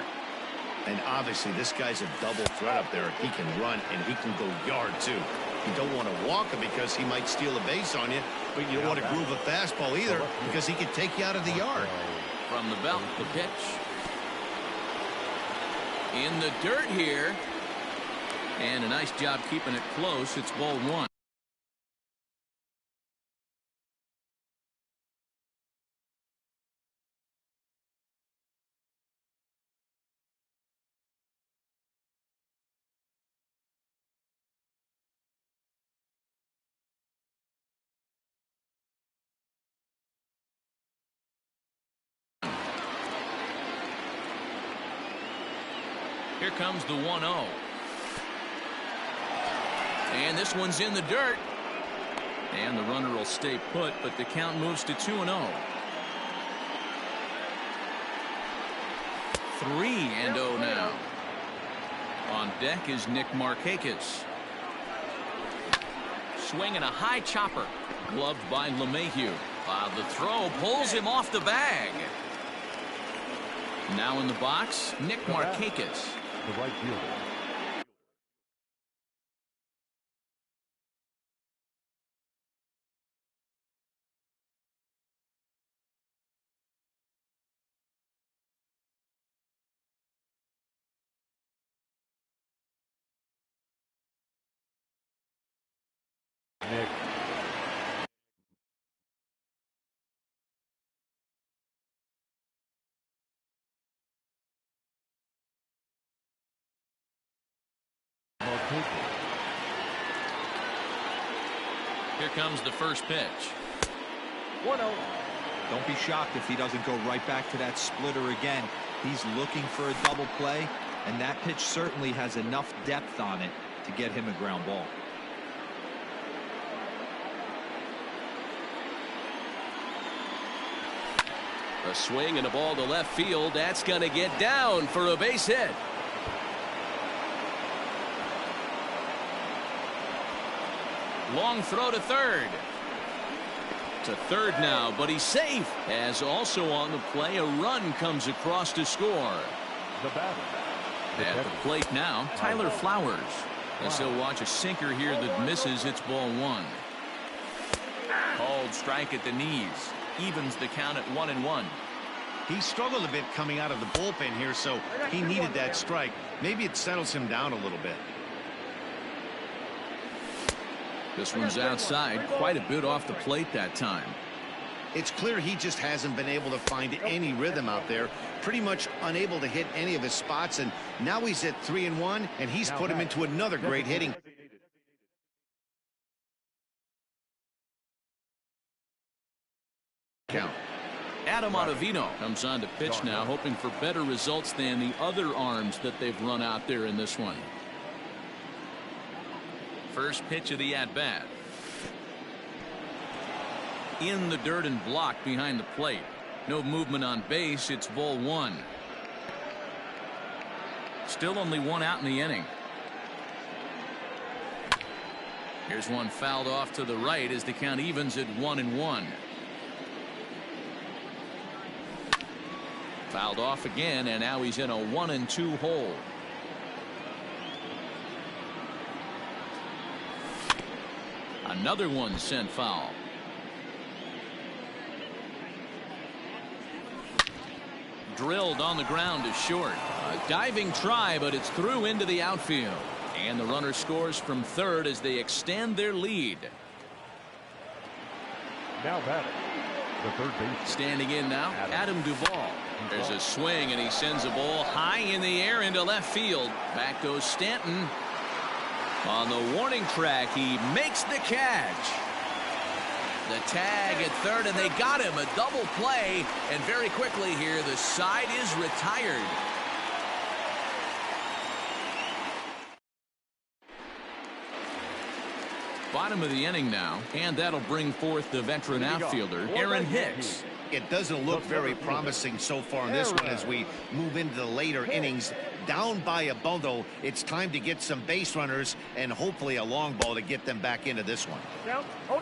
Speaker 4: And obviously this guy's a double threat up there. He can run and he can go yard too. You don't want to walk him because he might steal a base on you, but you don't want to groove a fastball either because he could take you out of the yard.
Speaker 1: From the belt, the pitch. In the dirt here. And a nice job keeping it close. It's ball 1. Here comes the 1-0. And this one's in the dirt. And the runner will stay put, but the count moves to 2-0. 3-0 now. On deck is Nick Markakis. Swinging a high chopper. Gloved by LeMahieu. The throw pulls him off the bag. Now in the box, Nick Markakis.
Speaker 2: The right fielder. Nick.
Speaker 1: Here comes the first pitch.
Speaker 5: 1-0.
Speaker 3: Don't be shocked if he doesn't go right back to that splitter again. He's looking for a double play, and that pitch certainly has enough depth on it to get him a ground ball.
Speaker 1: A swing and a ball to left field. That's going to get down for a base hit. Long throw to third. To third now, but he's safe. As also on the play, a run comes across to score.
Speaker 2: The batter.
Speaker 1: At the plate now, Tyler Flowers. As he'll watch a sinker here that misses. It's ball one. Called strike at the knees. Evens the count at 1-1.
Speaker 4: He struggled a bit coming out of the bullpen here, so he needed that strike. Maybe it settles him down a little bit.
Speaker 1: This one's outside, quite a bit off the plate that time.
Speaker 4: It's clear he just hasn't been able to find any rhythm out there. Pretty much unable to hit any of his spots, and now he's at 3-1, and he's put him into another great hitting. Count.
Speaker 1: Adam Ottavino comes on to pitch now, hoping for better results than the other arms that they've run out there in this one. First pitch of the at-bat. In the dirt and blocked behind the plate. No movement on base. It's ball one. Still only one out in the inning. Here's one fouled off to the right as the count evens at 1-1. Fouled off again, and now he's in a 1-2 hole. Another one sent foul. Drilled on the ground to short. A diving try, but it's through into the outfield. And the runner scores from third as they extend their lead.
Speaker 2: Now batting. The third base.
Speaker 1: Standing in now, Adam Duvall. There's a swing, and he sends a ball high in the air into left field. Back goes Stanton. On the warning track, he makes the catch. The tag at third, and they got him. A double play, and very quickly here, the side is retired. Bottom of the inning now, and that'll bring forth the veteran outfielder, Aaron Hicks.
Speaker 4: It doesn't look very promising so far in this one as we move into the later innings. Down by a bundle, it's time to get some base runners and hopefully a long ball to get them back into this one.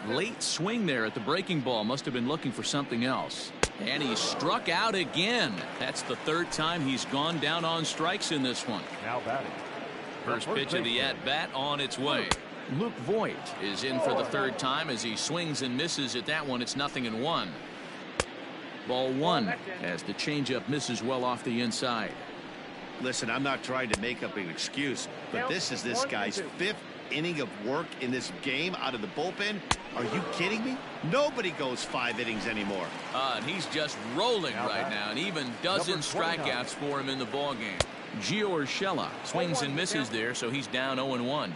Speaker 1: Late swing there at the breaking ball. Must have been looking for something else. And he struck out again. That's the third time he's gone down on strikes in this one.
Speaker 2: Now batting.
Speaker 1: First pitch of the at-bat on its way. Luke Voigt is in for the third time as he swings and misses at that one. It's 0-1. Ball one as the changeup misses well off the inside.
Speaker 4: Listen, I'm not trying to make up an excuse, but this is this guy's fifth inning of work in this game out of the bullpen. Are you kidding me? Nobody goes 5 innings anymore.
Speaker 1: And he's just rolling right now, and even dozen strikeouts for him in the ballgame. Gio Urshela swings and misses there, so he's down 0-1.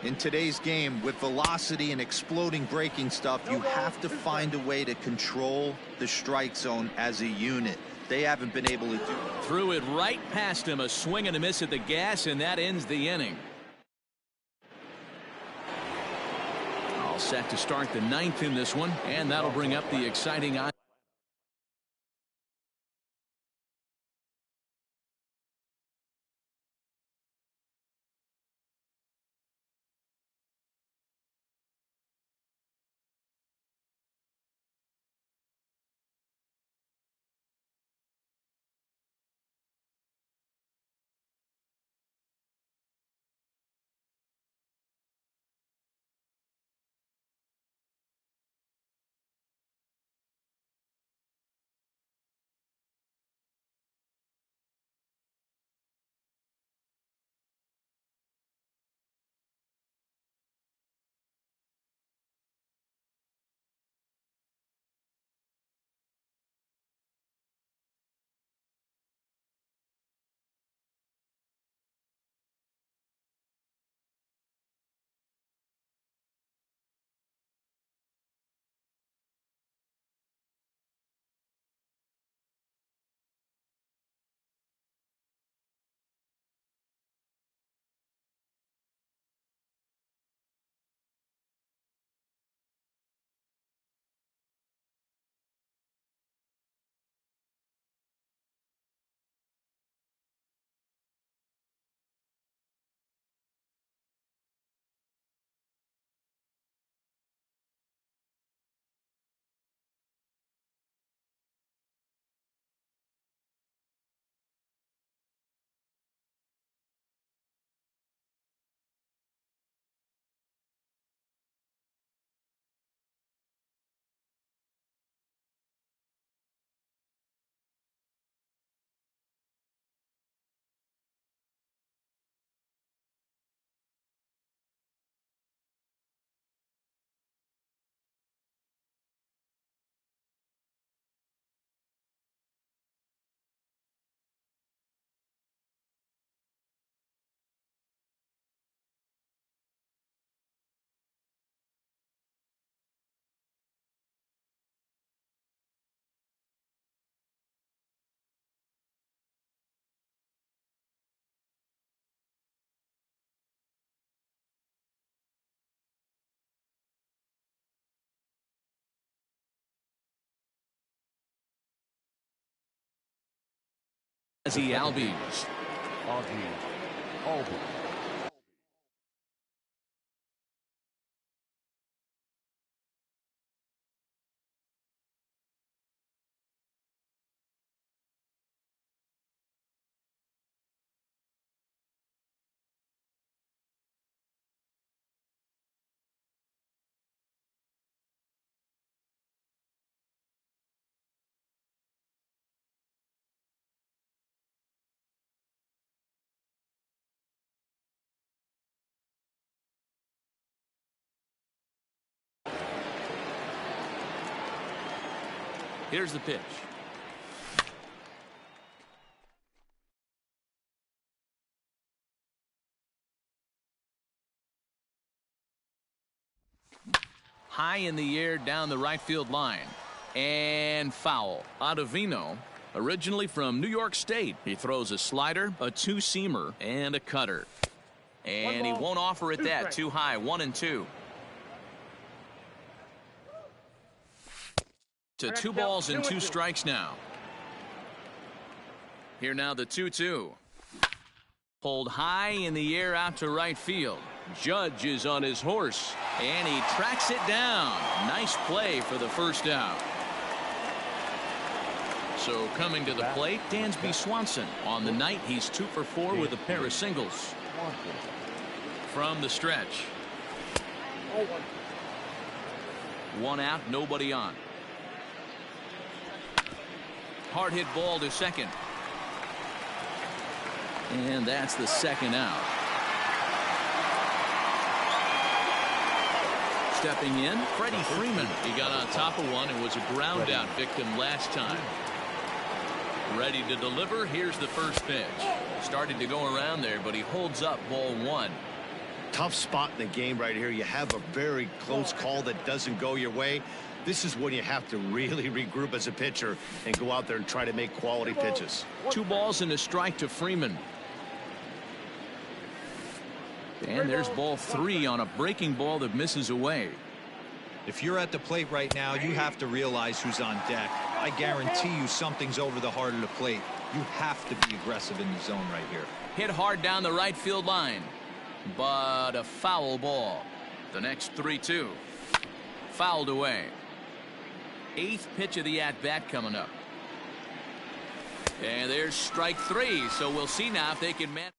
Speaker 3: In today's game, with velocity and exploding breaking stuff, you have to find a way to control the strike zone as a unit. They haven't been able to do it.
Speaker 1: Threw it right past him, a swing and a miss at the gas, and that ends the inning. All set to start the ninth in this one, and that'll bring up the exciting Albies.
Speaker 2: Albies.
Speaker 1: Here's the pitch. High in the air down the right field line. And foul. Ottavino, originally from New York State. He throws a slider, a two-seamer, and a cutter. And he won't offer it that. Too high. 1-2. To 2 balls and 2 strikes now. Here now the 2-2. Pulled high in the air out to right field. Judge is on his horse, and he tracks it down. Nice play for the first out. So coming to the plate, Dansby Swanson. On the night, he's 2 for 4 with a pair of singles. From the stretch. 1 out, nobody on. Hard hit ball to second. And that's the second out. Stepping in, Freddie Freeman. He got on top of one and was a ground out victim last time. Ready to deliver. Here's the first pitch. Started to go around there, but he holds up ball 1.
Speaker 4: Tough spot in the game right here. You have a very close call that doesn't go your way. This is when you have to really regroup as a pitcher and go out there and try to make quality pitches.
Speaker 1: 2 balls and a strike to Freeman. And there's ball 3 on a breaking ball that misses away.
Speaker 3: If you're at the plate right now, you have to realize who's on deck. I guarantee you something's over the heart of the plate. You have to be aggressive in the zone right here.
Speaker 1: Hit hard down the right field line, but a foul ball. The next 3-2. Fouled away. 8th pitch of the at-bat coming up. And there's strike 3, so we'll see now if they can manage.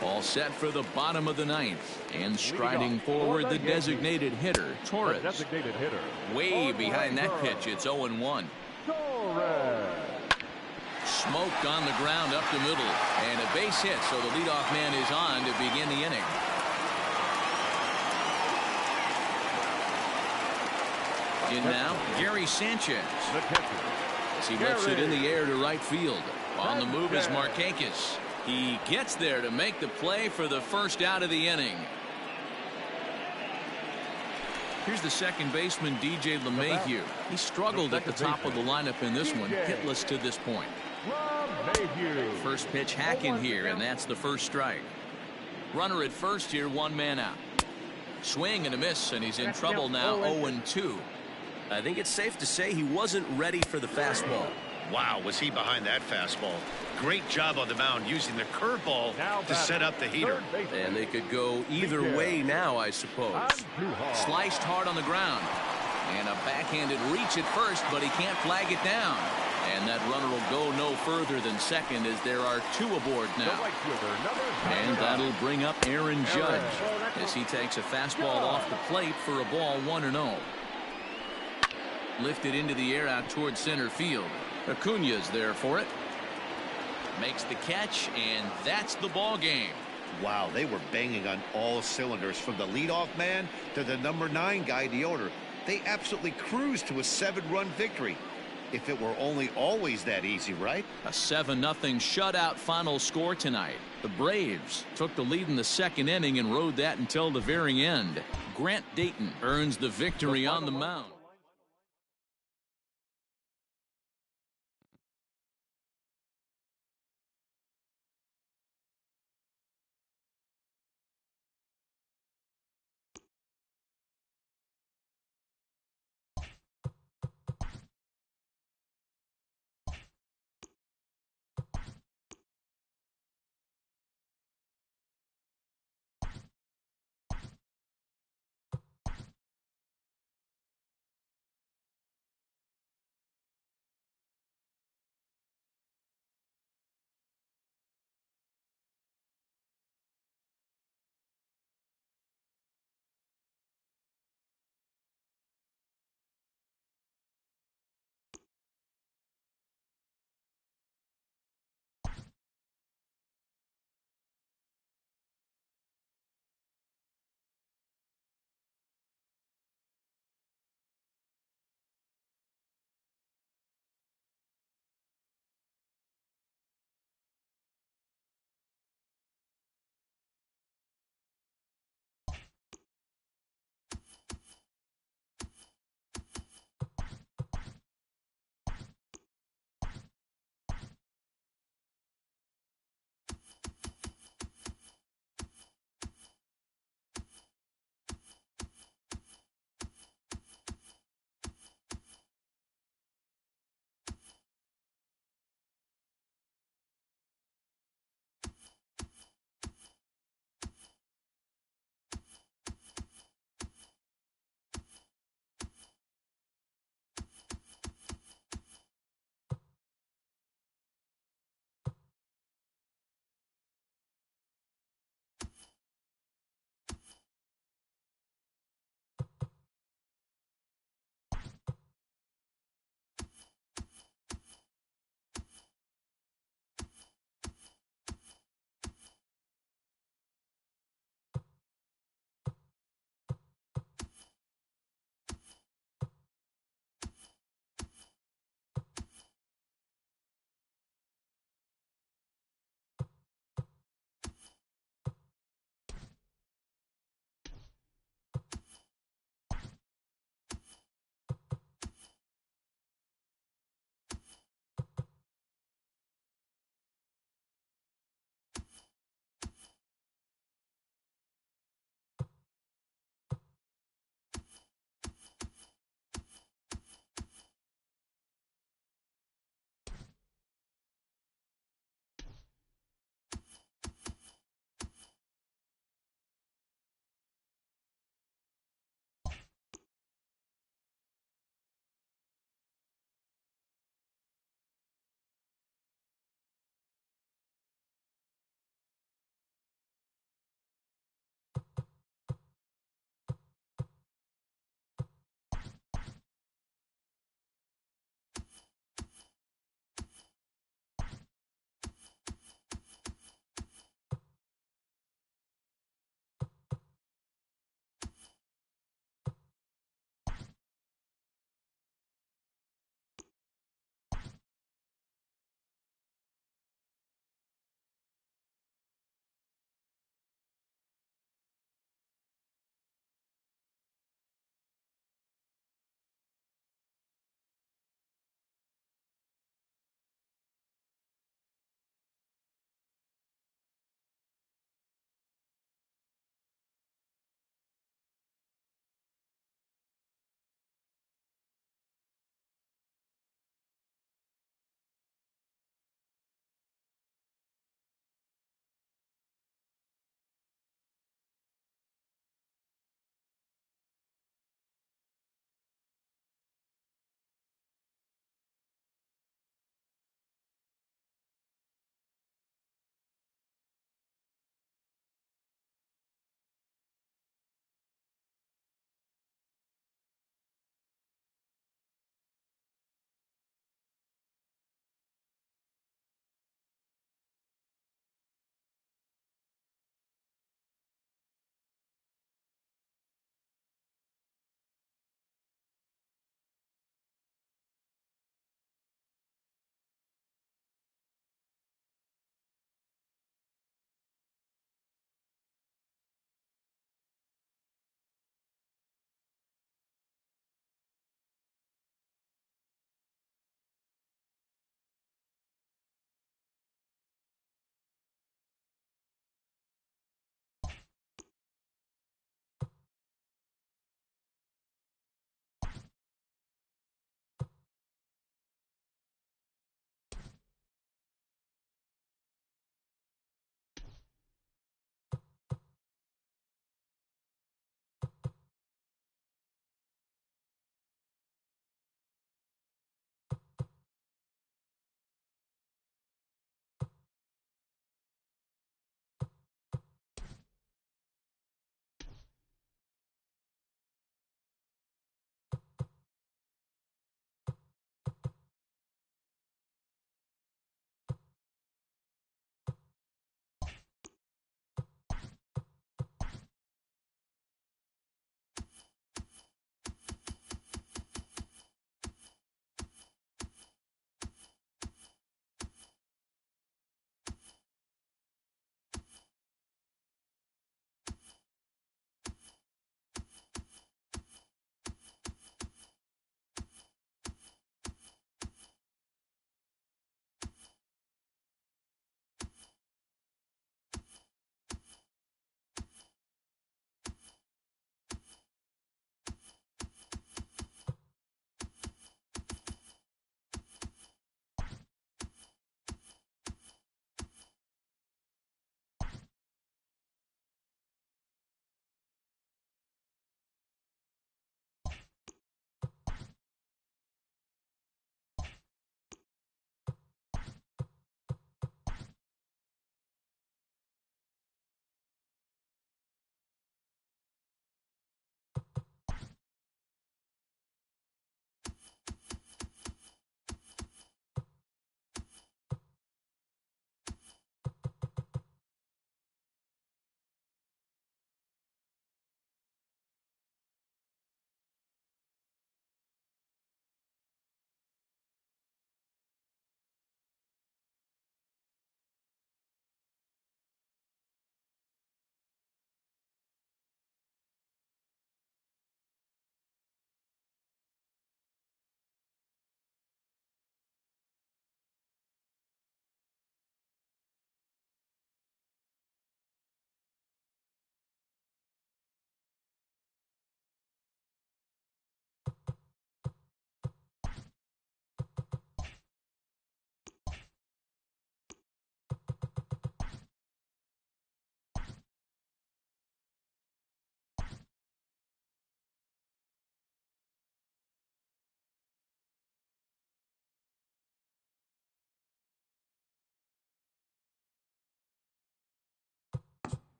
Speaker 1: All set for the bottom of the 9th. And striding forward, the designated hitter, Torres. Way behind that pitch, it's 0-1. Smoke on the ground up the middle. And a base hit, so the leadoff man is on to begin the inning. In now, Gary Sanchez. As he lifts it in the air to right field. On the move is Markakis. He gets there to make the play for the first out of the inning. Here's the second baseman, DJ LeMahieu. He struggled at the top of the lineup in this one, hitless to this point. First pitch hacking here, and that's the first strike. Runner at first here, 1 man out. Swing and a miss, and he's in trouble now, 0-2. I think it's safe to say he wasn't ready for the fastball.
Speaker 4: Wow, was he behind that fastball. Great job on the mound using the curveball to set up the heater.
Speaker 1: And they could go either way now, I suppose. Sliced hard on the ground. And a backhanded reach at first, but he can't flag it down. And that runner will go no further than second as there are 2 aboard now. And that'll bring up Aaron Judge as he takes a fastball off the plate for a ball 1-0. Lifted into the air out towards center field. Acuna's there for it. Makes the catch, and that's the ball game.
Speaker 4: Wow, they were banging on all cylinders from the leadoff man to the number 9 guy, the order. They absolutely cruised to a 7-run victory. If it were only always that easy, right?
Speaker 1: A 7-0 shutout final score tonight. The Braves took the lead in the second inning and rode that until the very end. Grant Dayton earns the victory on the mound.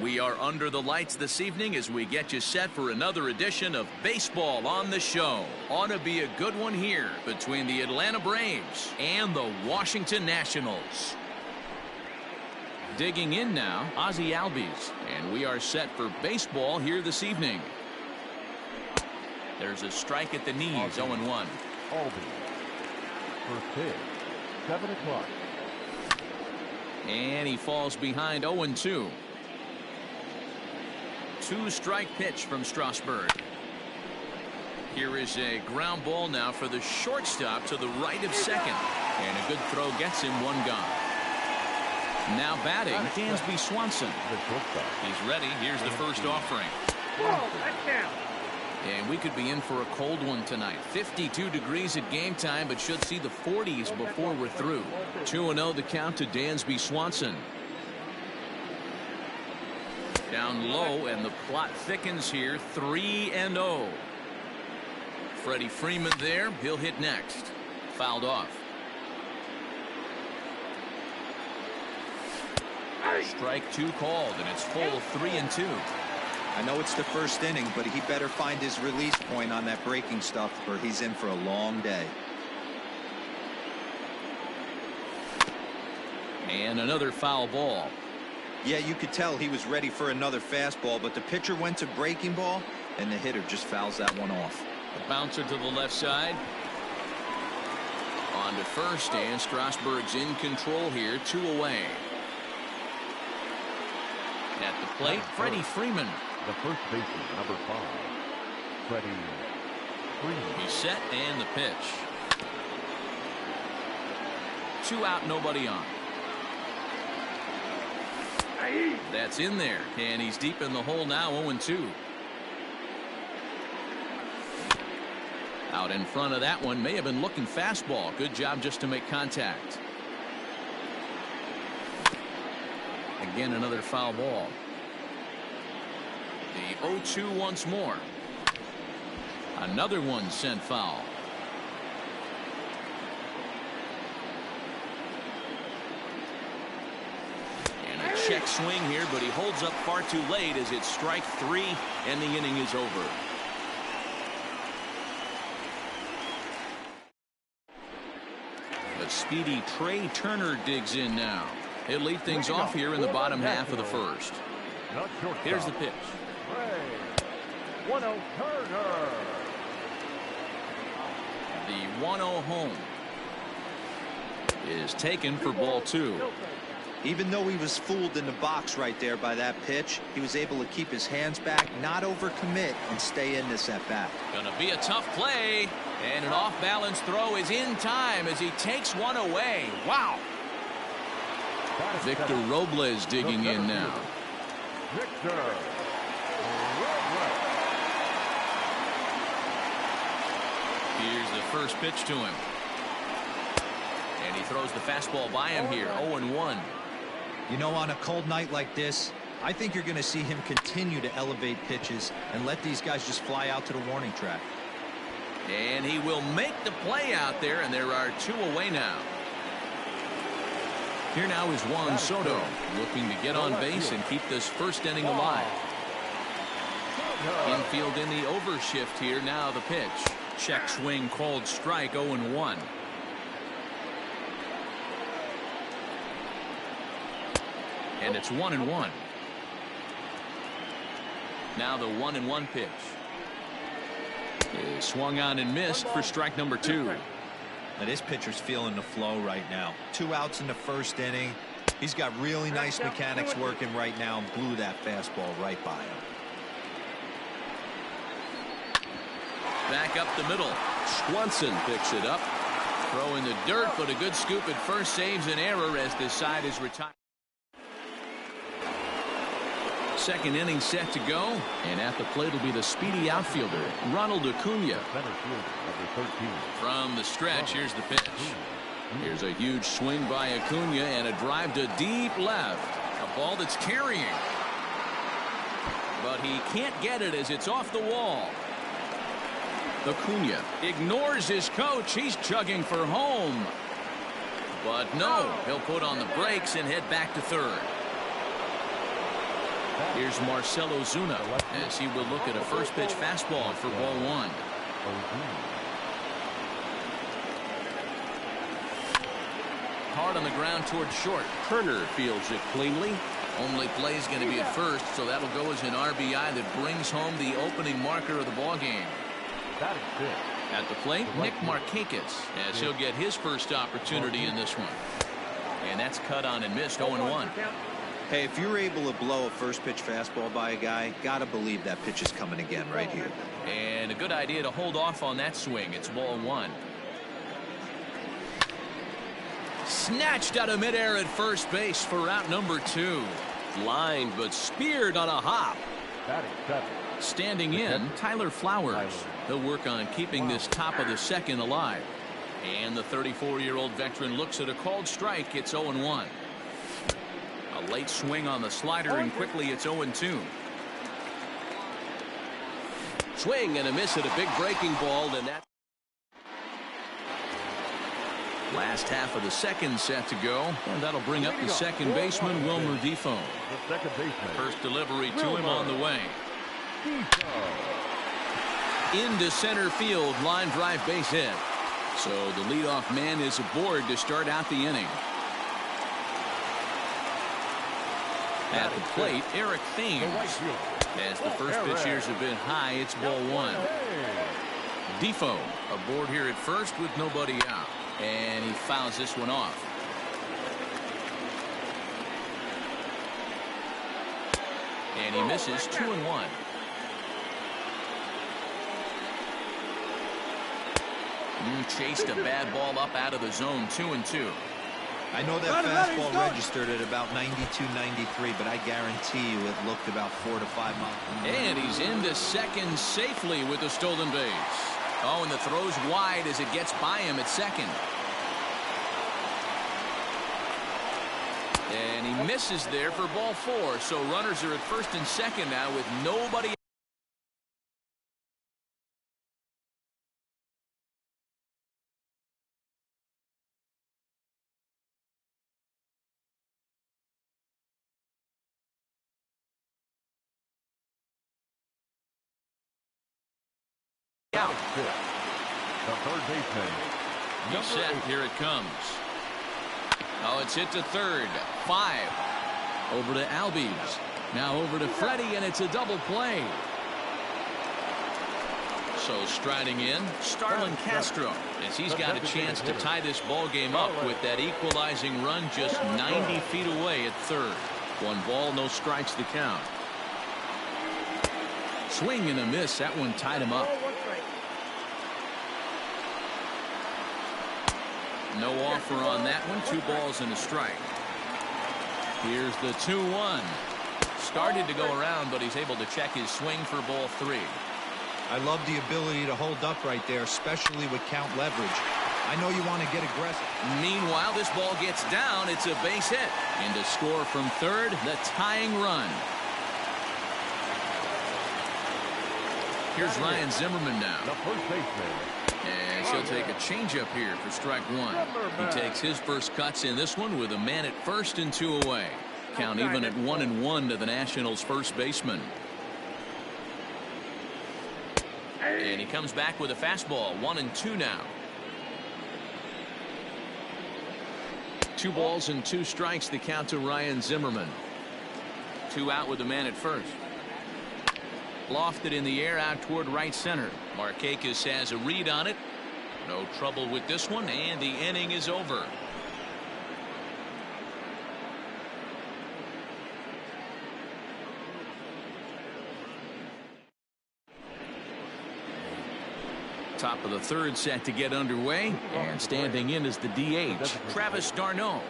Speaker 1: We are under the lights this evening as we get you set for another edition of Baseball on the Show. Ought to be a good one here between the Atlanta Braves and the Washington Nationals. Digging in now, Ozzie Albies, and we are set for baseball here this evening. There's a strike at the knees, 0-1.
Speaker 2: Albies. First pitch, 7 o'clock.
Speaker 1: And he falls behind 0-2. 2-strike pitch from Strasburg. Here is a ground ball now for the shortstop to the right of second. And a good throw gets him, 1 gone. Now batting, Dansby Swanson. He's ready. Here's the first offering. And we could be in for a cold one tonight. 52 degrees at game time, but should see the 40s before we're through. 2-0 the count to Dansby Swanson. Down low, and the plot thickens here. 3-0. Freddie Freeman there. He'll hit next. Fouled off. Strike 2 called, and it's full 3-2.
Speaker 3: I know it's the first inning, but he better find his release point on that breaking stuff, or he's in for a long day.
Speaker 1: And another foul ball.
Speaker 3: Yeah, you could tell he was ready for another fastball, but the pitcher went to breaking ball, and the hitter just fouls that one off.
Speaker 1: A bouncer to the left side. On to first, and Strasburg's in control here. 2 away. At the plate, Freddie Freeman.
Speaker 2: The first baseman, number 5, Freddie Freeman.
Speaker 1: He's set, and the pitch. 2 out, nobody on. That's in there, and he's deep in the hole now, 0-2. Out in front of that one, may have been looking fastball. Good job just to make contact. Again, another foul ball. The 0-2 once more. Another one sent foul. And a check swing here, but he holds up far too late as it's strike 3 and the inning is over. The speedy Trey Turner digs in now. He'll lead things off here in the bottom half of the first. Here's the pitch.
Speaker 2: 1-0 Turner.
Speaker 1: The 1-0 home is taken for ball 2.
Speaker 3: Even though he was fooled in the box right there by that pitch, he was able to keep his hands back, not overcommit, and stay in this at bat.
Speaker 1: Gonna be a tough play, and an off-balance throw is in time as he takes one away. Wow. Victor Robles digging in now.
Speaker 2: Victor Robles.
Speaker 1: Here's the first pitch to him. And he throws the fastball by him here, 0-1.
Speaker 3: You know, on a cold night like this, I think you're going to see him continue to elevate pitches and let these guys just fly out to the warning track.
Speaker 1: And he will make the play out there, and there are 2 away now. Here now is Juan Soto, looking to get on base and keep this first inning alive. Infield in the overshift here. Now the pitch. Check swing called strike, 0-1. And it's 1-1. Now the 1-1 pitch is swung on and missed for strike number 2.
Speaker 3: Now this pitcher's feeling the flow right now. 2 outs in the first inning. He's got really nice mechanics working right now and blew that fastball right by him.
Speaker 1: Back up the middle. Swanson picks it up. Throw in the dirt, but a good scoop at first saves an error as this side is retired. Second inning set to go, and at the plate will be the speedy outfielder, Ronald Acuna. From the stretch, here's the pitch. Here's a huge swing by Acuna and a drive to deep left. A ball that's carrying. But he can't get it as it's off the wall. Acuna ignores his coach. He's chugging for home. But no, he'll put on the brakes and head back to third. Here's Marcell Ozuna as he will look at a first pitch fastball for ball one. Hard on the ground towards short. Turner fields it cleanly. Only play is going to be at first, so that'll go as an RBI that brings home the opening marker of the ball game.
Speaker 2: That is good.
Speaker 1: At the plate, Nick Markakis, as he'll get his first opportunity in this one. And that's cut on and missed, 0-1.
Speaker 3: Hey, if you're able to blow a first pitch fastball by a guy, gotta believe that pitch is coming again right here.
Speaker 1: And a good idea to hold off on that swing. It's ball one. Snatched out of midair at first base for out number 2. Lined but speared on a hop.
Speaker 2: That is good.
Speaker 1: Standing in, Tyler Flowers. He'll work on keeping this top of the second alive. And the 34-year-old veteran looks at a called strike. It's 0-1. A late swing on the slider, and quickly it's 0-2. Swing and a miss at a big breaking ball, and that. Last half of the second set to go, and that'll bring up the second baseman, Wilmer Defoe.
Speaker 2: The second baseman.
Speaker 1: First delivery to him on the way. Into center field, line drive base hit. So the leadoff man is aboard to start out the inning. At the plate, Eric Thames. As the first pitch here's a bit high, it's ball one. Defoe aboard here at first with nobody out. And he fouls this one off. And he misses 2-1. Chased a bad ball up out of the zone, 2-2.
Speaker 3: I know that fastball registered at about 92, 93, but I guarantee you it looked about 4 to 5 miles.
Speaker 1: And he's into second safely with the stolen base. Oh, and the throw's wide as it gets by him at second. And he misses there for ball 4. So runners are at first and second now with nobody. Out.
Speaker 2: The third baseman.
Speaker 1: He's set. Here it comes. Oh, it's hit to third. 5. Over to Albies. Now over to Freddie, and it's a double play. So striding in, Starlin Castro, as he's got a chance to tie this ball game up with that equalizing run just 90 feet away at third. 1 ball, no strikes to count. Swing and a miss. That one tied him up. No offer on that one. 2 balls and a strike. Here's the 2-1. Started to go around, but he's able to check his swing for ball 3.
Speaker 3: I love the ability to hold up right there, especially with count leverage. I know you want to get aggressive.
Speaker 1: Meanwhile, this ball gets down. It's a base hit. And to score from third, the tying run. Here's Ryan Zimmerman now.
Speaker 2: The first baseman.
Speaker 1: And he'll take a changeup here for strike 1. He takes his first cuts in this one with a man at first and 2 away. Count even at 1-1 to the Nationals' first baseman. And he comes back with a fastball. 1-2 now. 2 balls and 2 strikes the count to Ryan Zimmerman. 2 out with the man at first. Lofted in the air out toward right center. Markakis has a read on it. No trouble with this one, and the inning is over. Top of the third set to get underway, and standing in is the DH, Travis d'Arnaud.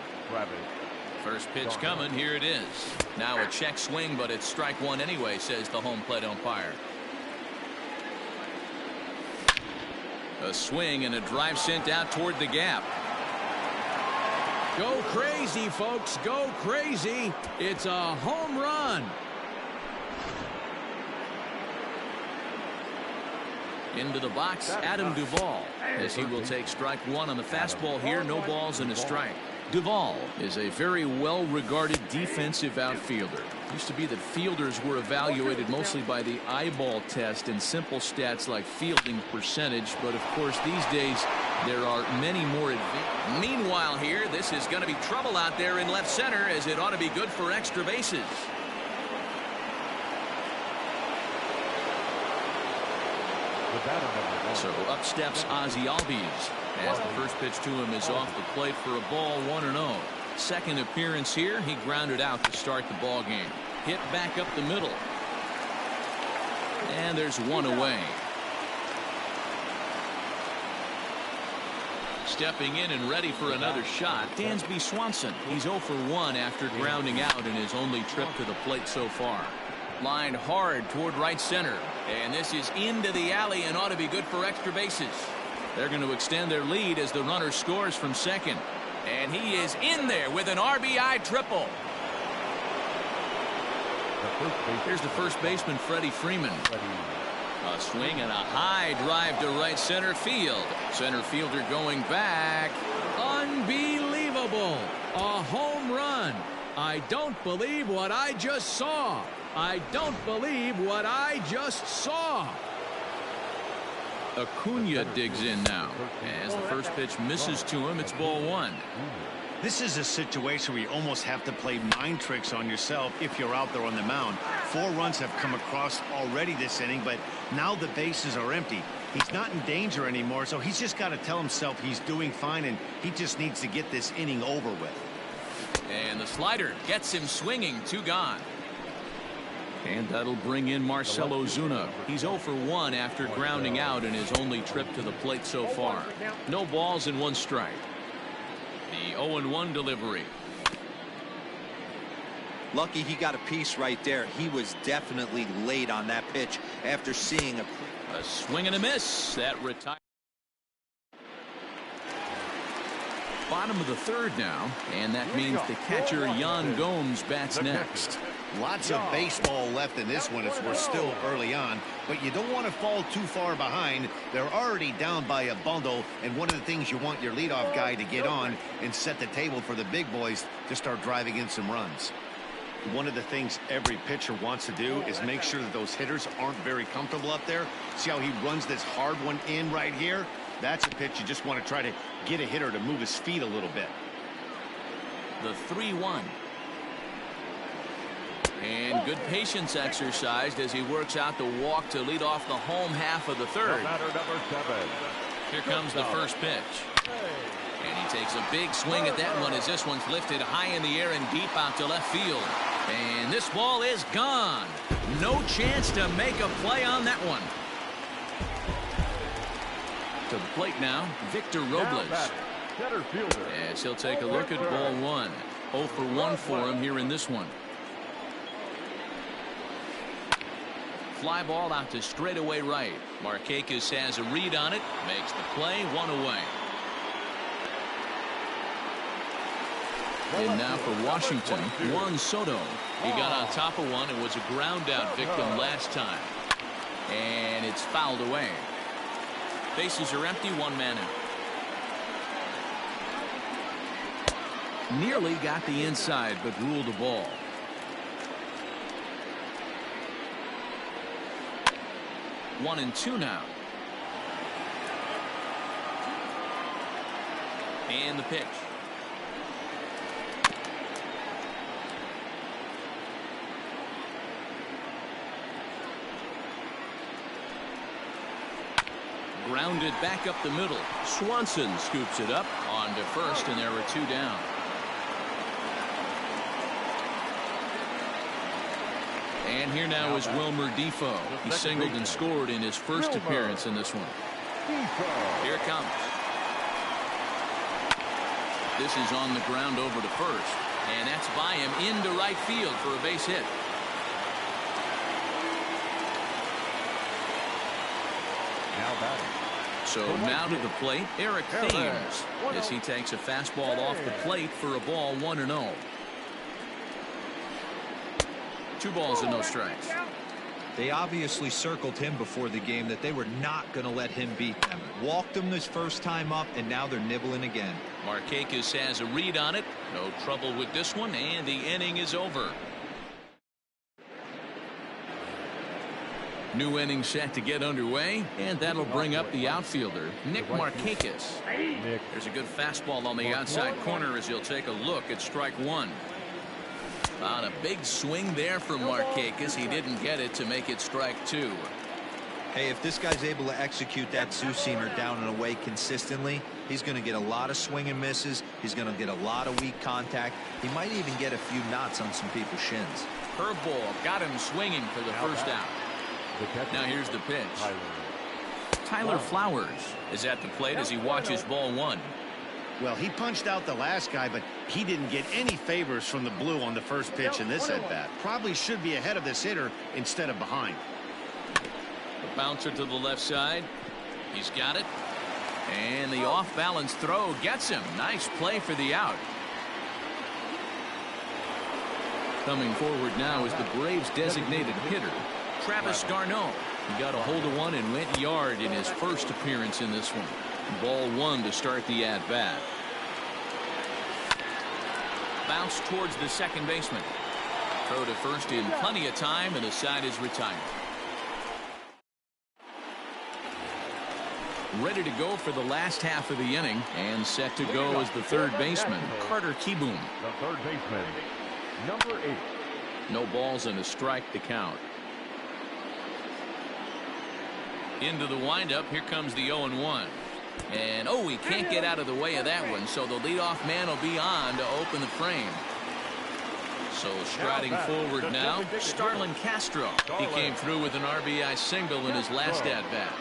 Speaker 1: First pitch coming. Here it is. Now a check swing, but it's strike 1 anyway, says the home plate umpire. A swing and a drive sent out toward the gap. Go crazy, folks. Go crazy. It's a home run. Into the box, Adam Duvall, as he will take strike 1 on the fastball here. No balls and a strike. Duvall is a very well-regarded defensive outfielder. Used to be that fielders were evaluated mostly by the eyeball test and simple stats like fielding percentage, but of course these days there are many more advanced. Meanwhile here, this is going to be trouble out there in left center, as it ought to be good for extra bases. So up steps Ozzie Albies, as the first pitch to him is off the plate for a ball, 1-0. Second appearance here, he grounded out to start the ball game. Hit back up the middle, and there's one away. Stepping in and ready for another shot, Dansby Swanson. He's 0 for 1 after grounding out in his only trip to the plate so far. Lined hard toward right center, and this is into the alley and ought to be good for extra bases. They're going to extend their lead as the runner scores from second, and he is in there with an RBI triple. Here's the first baseman, Freddie Freeman. A swing and a high drive to right center field. Center fielder going back. Unbelievable. A home run. I don't believe what I just saw. I don't believe what I just saw. Acuna digs in now. As the first pitch misses to him, it's ball 1.
Speaker 4: This is a situation where you almost have to play mind tricks on yourself if you're out there on the mound. 4 runs have come across already this inning, but now the bases are empty. He's not in danger anymore, so he's just got to tell himself he's doing fine, and he just needs to get this inning over with.
Speaker 1: And the slider gets him swinging. 2 gone. And that'll bring in Marcell Ozuna. He's 0 for 1 after grounding out in his only trip to the plate so far. No balls and 1 strike. The 0-1 delivery.
Speaker 3: Lucky he got a piece right there. He was definitely late on that pitch after seeing
Speaker 1: a swing and a miss. That retired. Bottom of the 3rd now, and that means the catcher Yan Gomes bats next.
Speaker 4: Lots of baseball left in this one as we're still early on, but you don't want to fall too far behind. They're already down by a bundle, and one of the things you want your leadoff guy to get on and set the table for the big boys to start driving in some runs. One of the things every pitcher wants to do is make sure that those hitters aren't very comfortable up there. See how he runs this hard one in right here? That's a pitch you just want to try to get a hitter to move his feet a little bit.
Speaker 1: The 3-1. And good patience exercised as he works out the walk to lead off the home half of the 3rd. Here comes the first pitch. And he takes a big swing at that one as this one's lifted high in the air and deep out to left field. And this ball is gone. No chance to make a play on that one. To the plate now, Victor Robles. As he'll take a look at ball 1. 0 for 1 for him here in this one. Fly ball out to straightaway right. Markakis has a read on it. Makes the play. 1 away. And now for Washington, Juan Soto. He got on top of one and was a ground out victim last time. And it's fouled away. Bases are empty, 1 man out. Nearly got the inside, but ruled a ball. One and 2 now. And the pitch. Grounded back up the middle. Swanson scoops it up on to first, and there are 2 down. And here now is Wilmer Defoe. He singled and scored in his first appearance in this one. Here it comes. This is on the ground over to first, and that's by him into right field for a base hit. So now to the plate, Eric Thames, as he takes a fastball off the plate for a ball, 1-0. 2 balls and no strikes.
Speaker 3: They obviously circled him before the game that they were not going to let him beat them. Walked him this first time up, and now they're nibbling again.
Speaker 1: Markakis has a read on it. No trouble with this one, and the inning is over. New inning set to get underway, and that'll bring up the outfielder, Nick Markakis. There's a good fastball on the outside corner as he'll take a look at strike one. On a big swing there from Markakis. He didn't get it to make it strike two.
Speaker 3: Hey, if this guy's able to execute that two-seamer down and away consistently, he's going to get a lot of swing and misses. He's going to get a lot of weak contact. He might even get a few knots on some people's shins.
Speaker 1: Curveball got him swinging for the first out. Now here's the pitch. Tyler Flowers is at the plate as he watches ball one.
Speaker 4: Well, he punched out the last guy, but he didn't get any favors from the blue on the first pitch in this at-bat. Probably should be ahead of this hitter instead of behind.
Speaker 1: The bouncer to the left side. He's got it. And the off-balance throw gets him. Nice play for the out. Coming forward now is the Braves' designated hitter, Travis Garneau. He got a hold of one and went yard in his first appearance in this one. Ball one to start the at-bat. Bounce towards the second baseman. Throw to first in plenty of time, and the side is retired. Ready to go for the last half of the inning, and set to go is the third baseman, Carter Kieboom.
Speaker 2: The third baseman, number 8.
Speaker 1: No balls and a strike to count. Into the windup. Here comes the 0-1. And oh, he can't get out of the way of that one, so the leadoff man will be on to open the frame. So striding forward now, Starlin Castro. He came through with an RBI single in his last at-bat.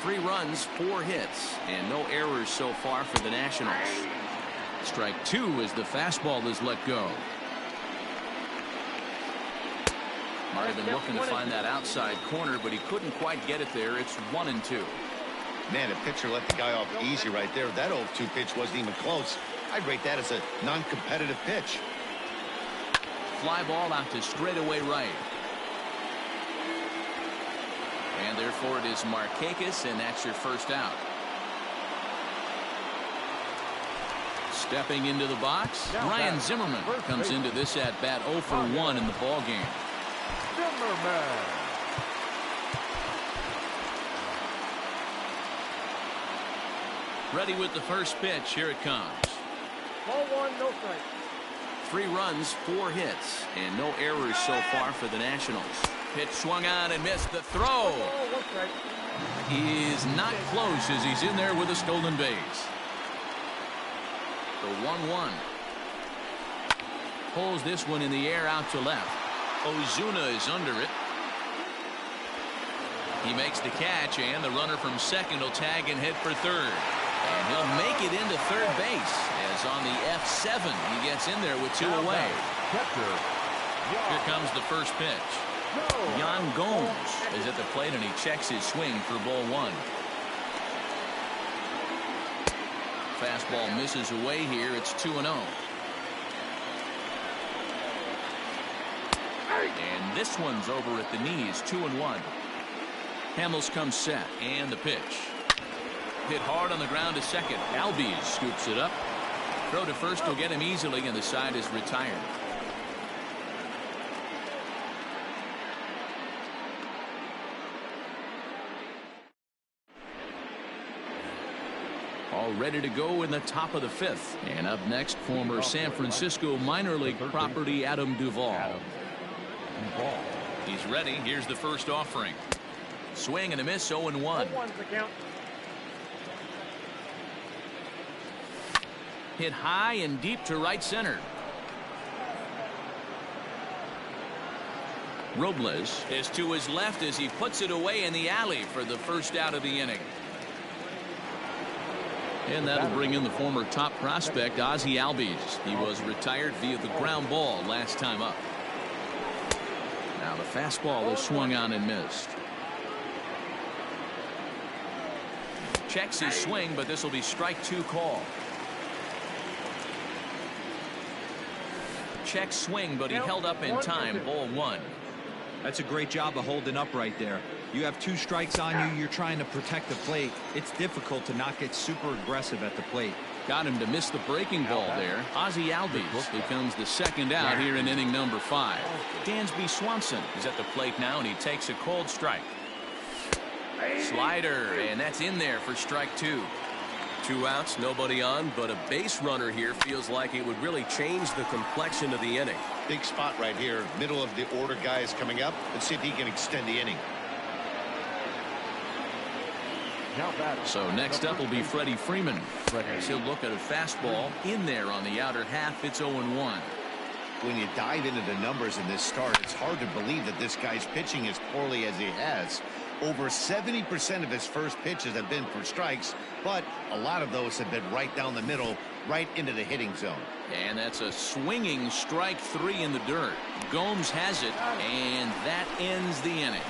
Speaker 1: 3 runs, 4 hits, and no errors so far for the Nationals. Strike two as the fastball is let go. Might have been looking to find that outside corner, but he couldn't quite get it there. It's 1-2.
Speaker 4: Man, a pitcher let the guy off easy right there. That 0-2 pitch wasn't even close. I'd rate that as a non-competitive pitch.
Speaker 1: Fly ball out to straightaway right. And therefore it is Markakis, and that's your first out. Stepping into the box, Ryan Zimmerman comes into this at-bat 0 for 1 in the ball game.
Speaker 2: Zimmerman.
Speaker 1: Ready with the first pitch. Here it comes.
Speaker 5: Ball one, no strike.
Speaker 1: 3 runs, 4 hits, and no errors so far for the Nationals. Pitch swung on and missed. The throw.
Speaker 5: Ball, 1 strike.
Speaker 1: He is not close as he's in there with a stolen base. The 1-1. Pulls this one in the air out to left. Ozuna is under it. He makes the catch, and the runner from second will tag and hit for third. And he'll make it into third base, as on the F7 he gets in there with 2 away. Here comes the first pitch. Yan Gomes is at the plate, and he checks his swing for ball 1. Fastball misses away here. It's 2-0. And this one's over at the knees. 2-1. Hamels comes set, and the pitch. Hit hard on the ground to second. Albies scoops it up. Throw to first will get him easily, and the side is retired. All ready to go in the top of the 5th. And up next, former San Francisco minor league property Adam Duvall. He's ready. Here's the first offering. Swing and a miss. 0-1. Hit high and deep to right center. Robles is to his left as he puts it away in the alley for the first out of the inning. And that'll bring in the former top prospect, Ozzie Albies. He was retired via the ground ball last time up. Now the fastball is swung on and missed. Checks his swing, but this will be strike 2 call. Check swing, but he held up in time. Ball 1.
Speaker 3: That's a great job of holding up right there. You have 2 strikes on you. You're trying to protect the plate. It's difficult to not get super aggressive at the plate.
Speaker 1: Got him to miss the breaking ball there. Ozzie Albies becomes the second out here in inning number 5. Dansby Swanson is at the plate now, and he takes a called strike. Slider, and that's in there for strike 2.
Speaker 6: 2 outs, nobody on, but a base runner here feels like it would really change the complexion of the inning.
Speaker 4: Big spot right here. Middle of the order guy is coming up. Let's see if he can extend the inning.
Speaker 1: So next up will be Freddie Freeman. He'll look at a fastball in there on the outer half. It's 0-1.
Speaker 4: When you dive into the numbers in this start, it's hard to believe that this guy's pitching as poorly as he has. Over 70% of his first pitches have been for strikes, but a lot of those have been right down the middle, right into the hitting zone.
Speaker 1: And that's a swinging strike 3 in the dirt. Gomes has it, and that ends the inning.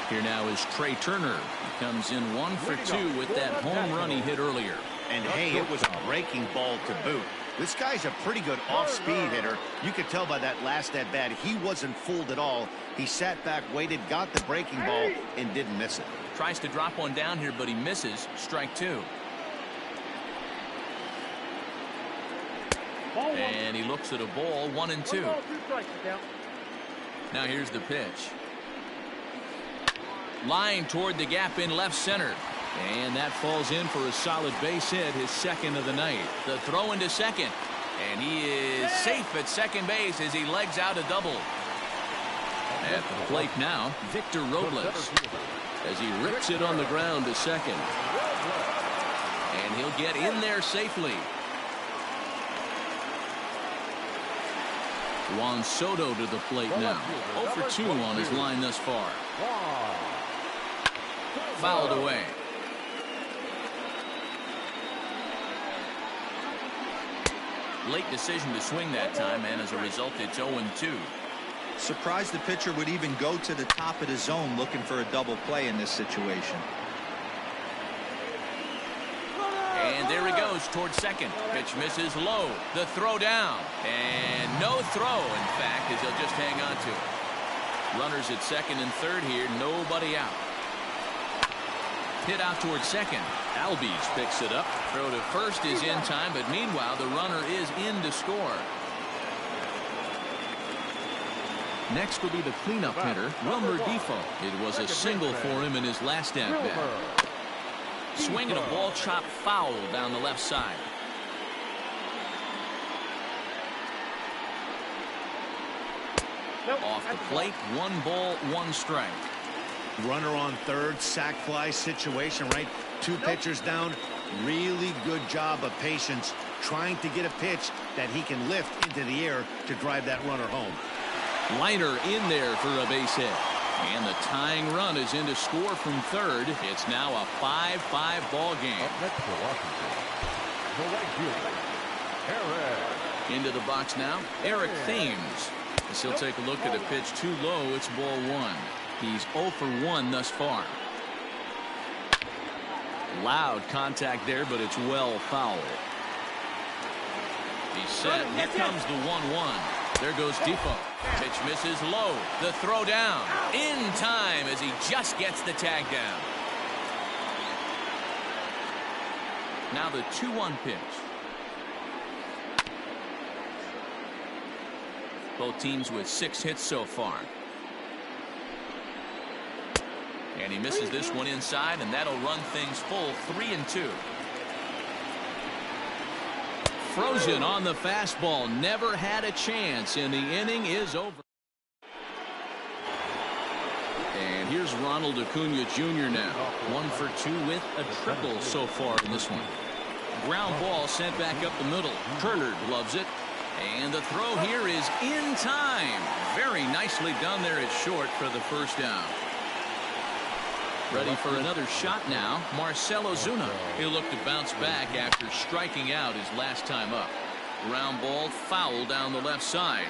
Speaker 1: Here now is Trey Turner. He comes in 1 for 2 with that home run he hit earlier.
Speaker 4: And hey, it was a breaking ball to boot. This guy's a pretty good off-speed hitter. You could tell by that last at-bat he wasn't fooled at all. He sat back, waited, got the breaking ball, and didn't miss it.
Speaker 1: Tries to drop one down here, but he misses. Strike 2. And he looks at a ball, 1-2. Now here's the pitch. Line toward the gap in left center. And that falls in for a solid base hit, his second of the night. The throw into second. And he is safe at second base as he legs out a double. At the plate now, Victor Robles, as he rips it on the ground to second. And he'll get in there safely. Juan Soto to the plate now. 0 for 2 on his line thus far. Fouled away. Late decision to swing that time, and as a result, it's 0-2.
Speaker 3: Surprised the pitcher would even go to the top of the zone looking for a double play in this situation.
Speaker 1: And there he goes towards second. Pitch misses low. The throw down. And no throw, in fact, as he'll just hang on to it. Runners at second and third here. Nobody out. Hit out towards second. Albies picks it up. Throw to first is in time, but meanwhile, the runner is in to score. Next will be the cleanup hitter, Wilmer Defoe. It was a single for him in his last at-bat. Swinging a ball chopped foul down the left side. Off the plate, 1 ball, 1 strike.
Speaker 4: Runner on third, sac fly situation, right? 2 pitchers down. Really good job of patience, trying to get a pitch that he can lift into the air to drive that runner home.
Speaker 1: Liner in there for a base hit. And the tying run is in to score from third. It's now a 5-5 ball game.
Speaker 2: Up next for Washington, the right fielder, Eric.
Speaker 1: Into the box now, Eric Thames. As he'll take a look at a pitch too low. It's ball 1. He's 0 for 1 thus far. Loud contact there, but it's well fouled. He's set. Here comes the 1-1. There goes Defoe. Pitch misses low. The throw down. In time as he just gets the tag down. Now the 2-1 pitch. Both teams with 6 hits so far. And he misses this one inside, and that'll run things full 3-2. Frozen on the fastball. Never had a chance, and the inning is over. And here's Ronald Acuna Jr. now. 1 for 2 with a triple so far in this one. Ground ball sent back up the middle. Turner gloves it. And the throw here is in time. Very nicely done there at short for the first down. Ready for another shot now, Marcell Ozuna. He'll look to bounce back after striking out his last time up. Ground ball foul down the left side.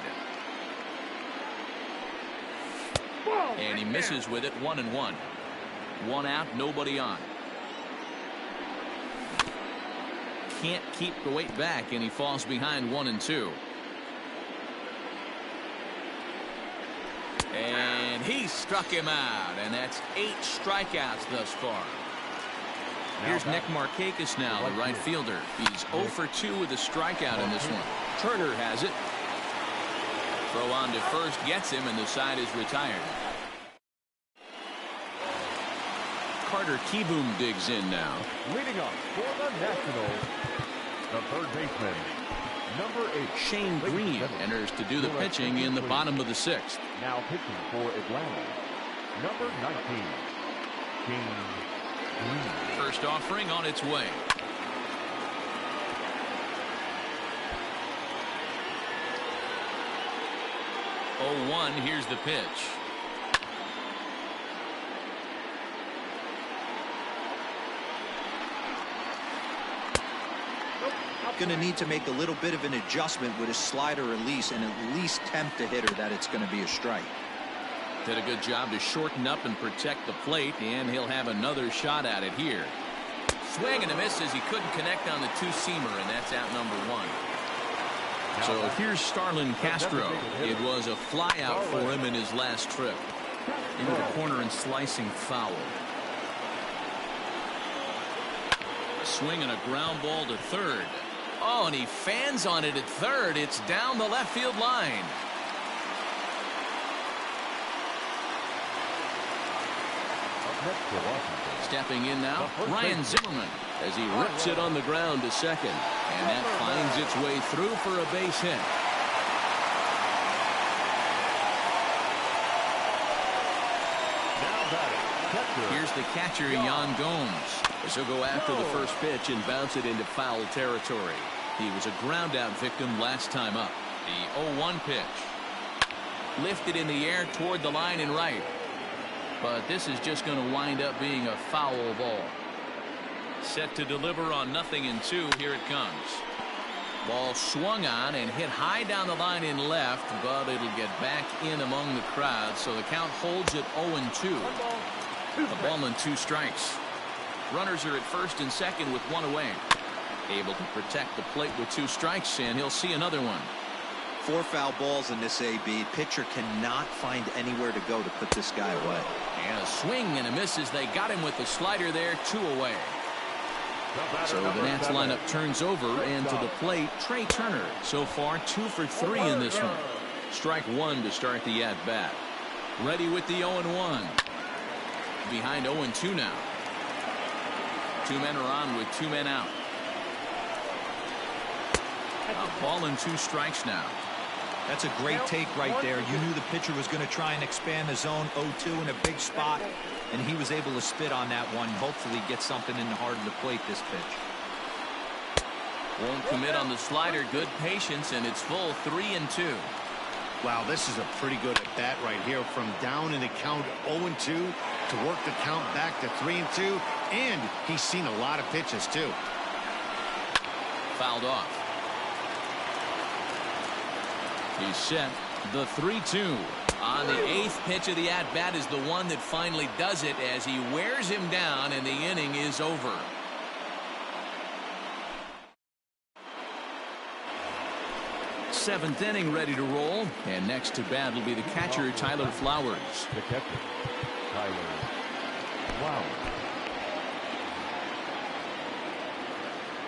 Speaker 1: And he misses with it, 1-1. 1 out, nobody on. Can't keep the weight back, and he falls behind 1-2. He struck him out, and that's 8 strikeouts thus far. Here's Nick Markakis now, the right fielder. He's 0 for 2 with a strikeout in this one.
Speaker 6: Turner has it.
Speaker 1: Throw on to first gets him, and the side is retired. Carter Kieboom digs in now.
Speaker 2: Leading up for the Nationals, the third baseman, number 8.
Speaker 1: Shane Green enters to do the pitching in the bottom of the 6th.
Speaker 2: Now pitching for Atlanta, number 19, Shane Green.
Speaker 1: First offering on its way. Oh, 1, here's the pitch.
Speaker 3: Going to need to make a little bit of an adjustment with his slider release and at least tempt the hitter that it's going to be a strike.
Speaker 1: Did a good job to shorten up and protect the plate, and he'll have another shot at it here. Swing and a miss as he couldn't connect on the 2-seamer, and that's out number 1. So here's Starlin Castro. It was a fly out for him in his last trip. Into the corner and slicing foul. A swing and a ground ball to third. Oh, and he fans on it at third. It's down the left field line. Stepping in now, Ryan Zimmerman, as he rips it on the ground to second. And that finds its way through for a base hit. Here's the catcher, Yan Gomes. As he'll go after the first pitch and bounce it into foul territory. He was a ground-out victim last time up. The 0-1 pitch. Lifted in the air toward the line and right. But this is just going to wind up being a foul ball. Set to deliver on 0-2. Here it comes. Ball swung on and hit high down the line in left, but it'll get back in among the crowd. So the count holds at 0-2. A ball and 2 strikes. Runners are at first and second with 1 away. Able to protect the plate with 2 strikes, and he'll see another one.
Speaker 3: 4 foul balls in this AB. Pitcher cannot find anywhere to go to put this guy away.
Speaker 1: And a swing and a miss as they got him with the slider there, 2 away. So the Nats lineup turns over, and to the plate, Trey Turner. So far 2 for 3 in this one. Strike 1 to start the at-bat. Ready with the 0-1. Behind 0-2 now. 2 men are on with 2 men out. A ball and 2 strikes now.
Speaker 3: That's a great take right there. You knew the pitcher was going to try and expand the zone. 0-2 in a big spot, and he was able to spit on that one. Hopefully get something in the heart of the plate this pitch.
Speaker 1: Won't commit on the slider. Good patience, and it's full 3-2.
Speaker 4: Wow, this is a pretty good at bat right here. From down in the count 0-2 to work the count back to 3-2, and he's seen a lot of pitches too.
Speaker 1: Fouled off. He's set. The 3-2. On the 8th pitch of the at-bat is the one that finally does it as he wears him down, and the inning is over. Seventh inning ready to roll, and next to bat will be the catcher, Tyler Flowers.
Speaker 2: The catcher, Tyler Flowers.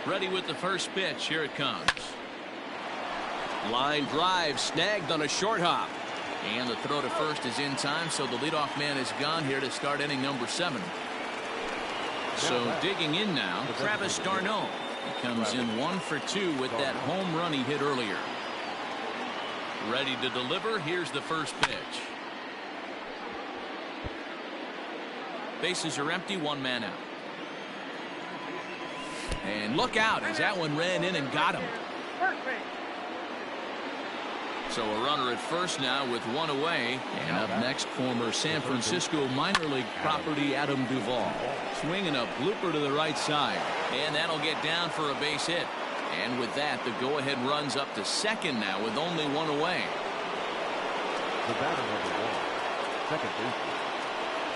Speaker 1: Ready with the first pitch. Here it comes. Line drive snagged on a short hop. And the throw to first is in time, so the leadoff man is gone here to start inning number 7. So digging in now, Travis d'Arnaud. He comes in 1 for 2 with that home run he hit earlier. Ready to deliver. Here's the first pitch. Bases are empty, 1 man out. And look out as that one ran in and got him. So a runner at first now with 1 away. And up next, former San Francisco minor league property Adam Duvall. Swinging a blooper to the right side. And that'll get down for a base hit. And with that, the go-ahead runs up to second now with only 1 away.
Speaker 2: The batter number 1, second baseman,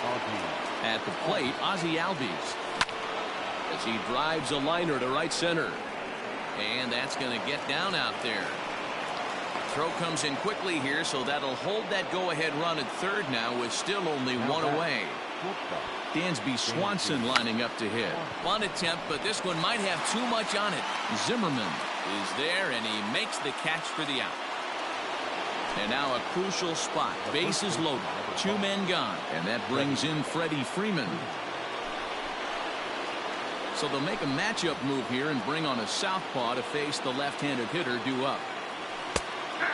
Speaker 2: Ozzie.
Speaker 1: At the plate, Ozzie Albies. As he drives a liner to right center. And that's going to get down out there. throw comes in quickly here, so that'll hold that go-ahead run at third now with still only one away. Dansby Swanson lining up to hit. Bunt attempt, but this one might have too much on it. Zimmerman is there, and he makes the catch for the out. And now a crucial spot. Bases loaded. 2 men gone. And that brings in Freddie Freeman. So they'll make a matchup move here and bring on a southpaw to face the left-handed hitter due up.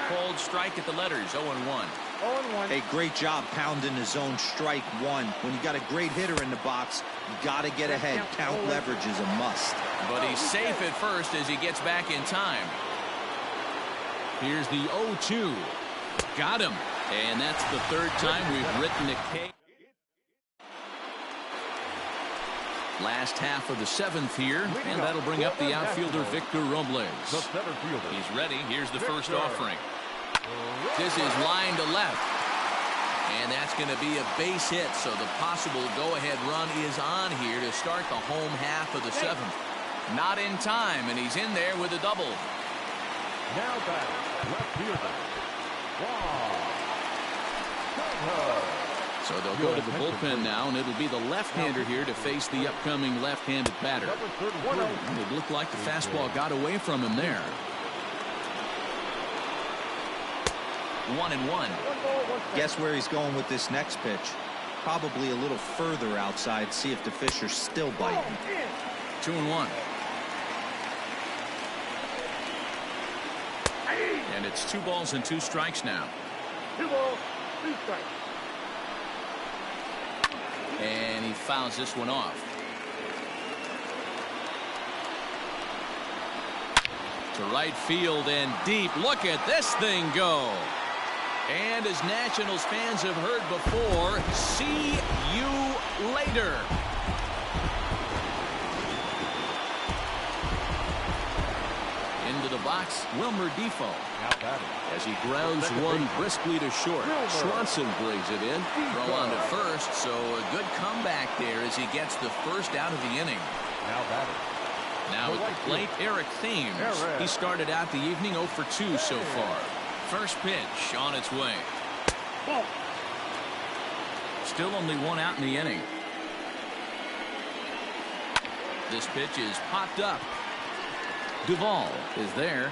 Speaker 1: Cold strike at the letters, 0-1.
Speaker 5: 0-1.
Speaker 3: Hey, great job pounding the zone strike one. When you got a great hitter in the box, you got to get ahead. Count leverage is a must.
Speaker 1: But he's safe at first as he gets back in time. Here's the 0-2. Got him. And that's the third time we've written a K. Last half of the 7th here, and that'll bring up the outfielder Victor Robles. He's ready. Here's the first offering. This is line to left. And that's going to be a base hit, so the possible go-ahead run is on here to start the home half of the 7th. Not in time, and he's in there with a double.
Speaker 2: Now batting, left fielder.
Speaker 1: So they'll go to the bullpen now, and it'll be the left-hander here to face the upcoming left-handed batter. It looked like the fastball got away from him there. 1-1.
Speaker 3: Guess where he's going with this next pitch? Probably a little further outside. See if the fish are still biting.
Speaker 1: 2-1. And it's 2 balls and 2 strikes now.
Speaker 5: 2 balls, 2 strikes.
Speaker 1: And he fouls this one off. To right field and deep. Look at this thing go. And as Nationals fans have heard before, see you later. Into the box, Wilmer Defoe. As he grounds one briskly to short. Swanson brings it in. Throw on to first, so a good comeback there as he gets the first out of the inning. Now at the plate, Eric Thames. He started out the evening 0 for 2 so far. First pitch on its way. Still only 1 out in the inning. This pitch is popped up. Duvall is there.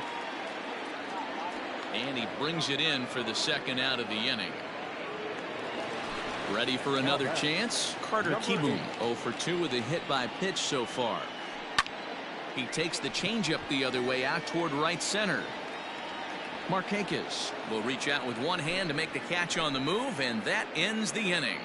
Speaker 1: And he brings it in for the second out of the inning. Ready for another chance? Carter Kieboom 0 for 2 with a hit by pitch so far. He takes the changeup the other way out toward right center. Markakis will reach out with one hand to make the catch on the move, and that ends the inning.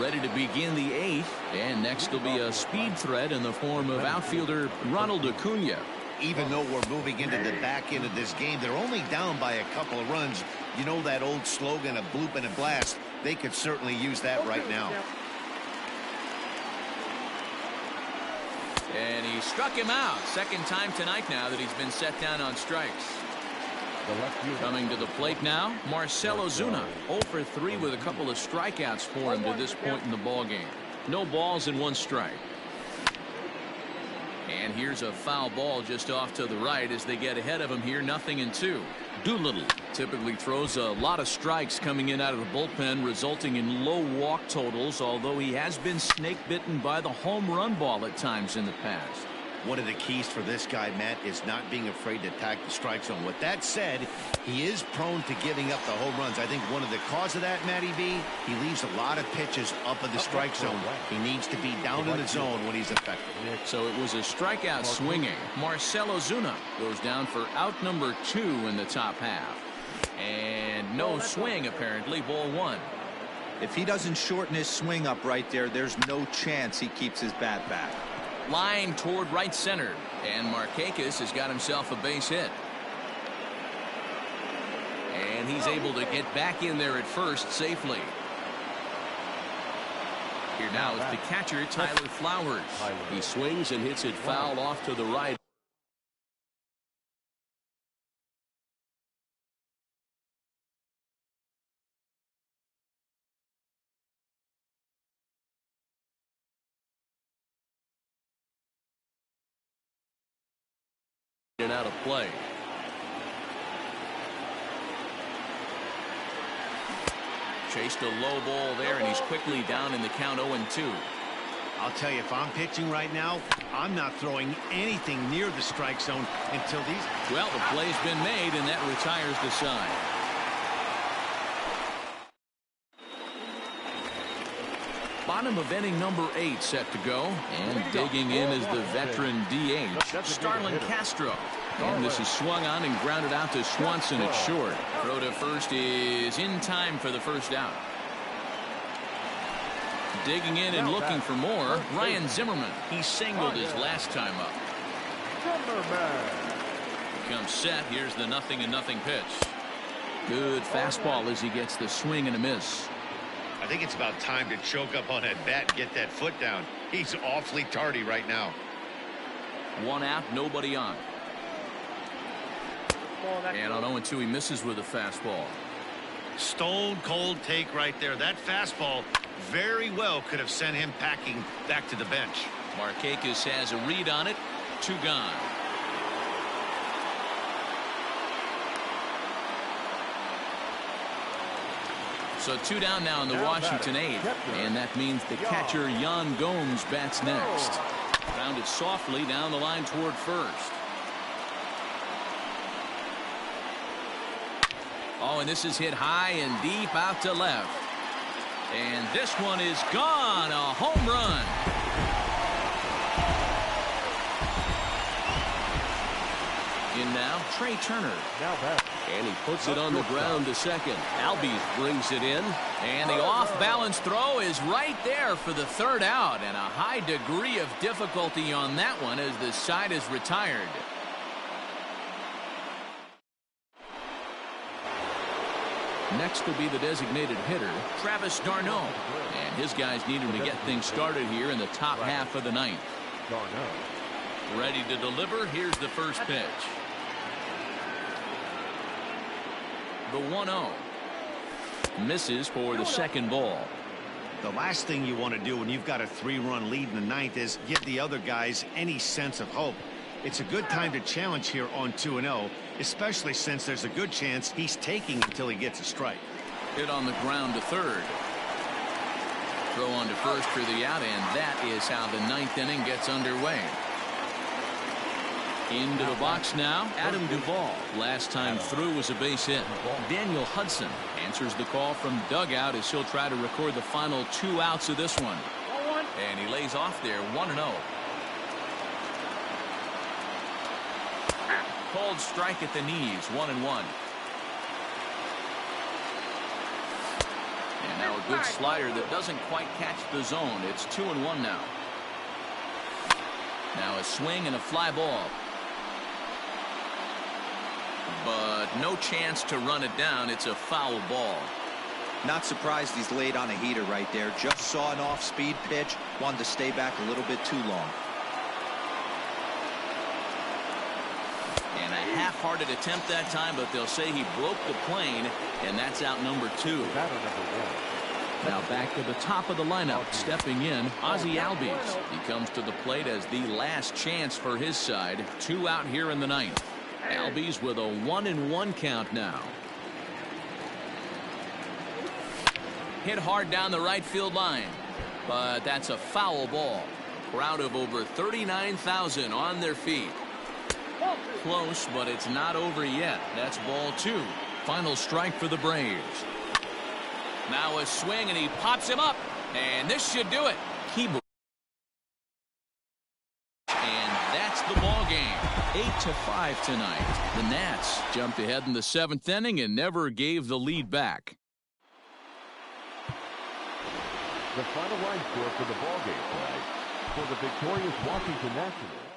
Speaker 1: Ready to begin the 8th, and next will be a speed threat in the form of outfielder Ronald Acuna.
Speaker 4: Even though we're moving into the back end of this game, they're only down by a couple of runs. You know that old slogan, a bloop and a blast? They could certainly use that right now.
Speaker 1: And he struck him out. Second time tonight now that he's been set down on strikes. Coming to the plate now, Marcell Ozuna 0 for 3 with a couple of strikeouts for him to this point in the ballgame. No balls and 1 strike. And here's a foul ball just off to the right as they get ahead of him here. 0-2. Doolittle typically throws a lot of strikes coming in out of the bullpen, resulting in low walk totals, although he has been snake bitten by the home run ball at times in the past.
Speaker 4: One of the keys for this guy, Matt, is not being afraid to attack the strike zone. With that said, he is prone to giving up the home runs. I think one of the cause of that, Matty B, he leaves a lot of pitches up in the strike zone. He needs to be down in the zone when he's effective. So
Speaker 1: it was a strikeout swinging. Marcell Ozuna goes down for out number 2 in the top half. And no swing, apparently. Ball 1.
Speaker 3: If he doesn't shorten his swing up right there, there's no chance he keeps his bat back.
Speaker 1: Line toward right center, and Markakis has got himself a base hit. And he's able to get back in there at first safely. Here now is the catcher, Tyler Flowers. He swings and hits it foul off to the right.
Speaker 6: and out of play.
Speaker 1: Chased a low ball there, and he's quickly down in the count 0-2.
Speaker 4: I'll tell you, if I'm pitching right now, I'm not throwing anything near the strike zone until these...
Speaker 1: Well, the play's been made, and that retires the side. Bottom of inning number 8 set to go, and digging in is the veteran DH, Starlin Castro. And this is swung on and grounded out to Swanson at short. Throw to first is in time for the first out. Digging in and looking for more, Ryan Zimmerman. He singled his last time up. Comes set. Here's the 0-0 pitch. Good fastball as he gets the swing and a miss.
Speaker 4: I think it's about time to choke up on that bat and get that foot down. He's awfully tardy right now.
Speaker 1: One out, nobody on. And on 0-2, he misses with a fastball.
Speaker 4: Stone cold take right there. That fastball very well could have sent him packing back to the bench.
Speaker 1: Markakis has a read on it. 2 gone. So 2 down now in the Washington 8th. And that means the catcher, Yan Gomes, bats next. Grounded softly down the line toward first. Oh, and this is hit high and deep out to left. And this one is gone. A home run. In now, Trey Turner.
Speaker 6: And he puts it on the ground to second.
Speaker 1: Albies brings it in. And the off-balance throw is right there for the 3rd out. And a high degree of difficulty on that one as the side is retired. Next will be the designated hitter, Travis d'Arnaud. And his guys need him to get things started here in the top half of the 9th. Ready to deliver. Here's the first pitch. The 1-0. Misses for the 2nd ball.
Speaker 4: The last thing you want to do when you've got a 3-run lead in the 9th is give the other guys any sense of hope. It's a good time to challenge here on 2-0, especially since there's a good chance he's taking until he gets a strike.
Speaker 1: Hit on the ground to 3rd. Throw on to first for the out, and that is how the 9th inning gets underway. Into the box now, Adam Duvall. Last time through was a base hit. Daniel Hudson answers the call from dugout as he'll try to record the final 2 outs of this one. And he lays off there, 1-0. Cold strike at the knees, 1-1. And now a good slider that doesn't quite catch the zone. It's 2-1 now. Now a swing and a fly ball. But no chance to run it down. It's a foul ball.
Speaker 3: Not surprised he's laid on a heater right there. Just saw an off-speed pitch. Wanted to stay back a little bit too long.
Speaker 1: And a half-hearted attempt that time, but they'll say he broke the plane, and that's out number 2. Now back to the top of the lineup, stepping in, Ozzie Albies. He comes to the plate as the last chance for his side. 2 out here in the 9th. Albies with a 1-1 count now. Hit hard down the right field line, but that's a foul ball. Crowd of over 39,000 on their feet. Close, but it's not over yet. That's ball 2. Final strike for the Braves. Now a swing, and he pops him up, and this should do it. Keyboard. And that's the ball game. 8-5 tonight. The Nats jumped ahead in the 7th inning and never gave the lead back.
Speaker 2: The final line score for the ball game tonight for the victorious Washington Nationals.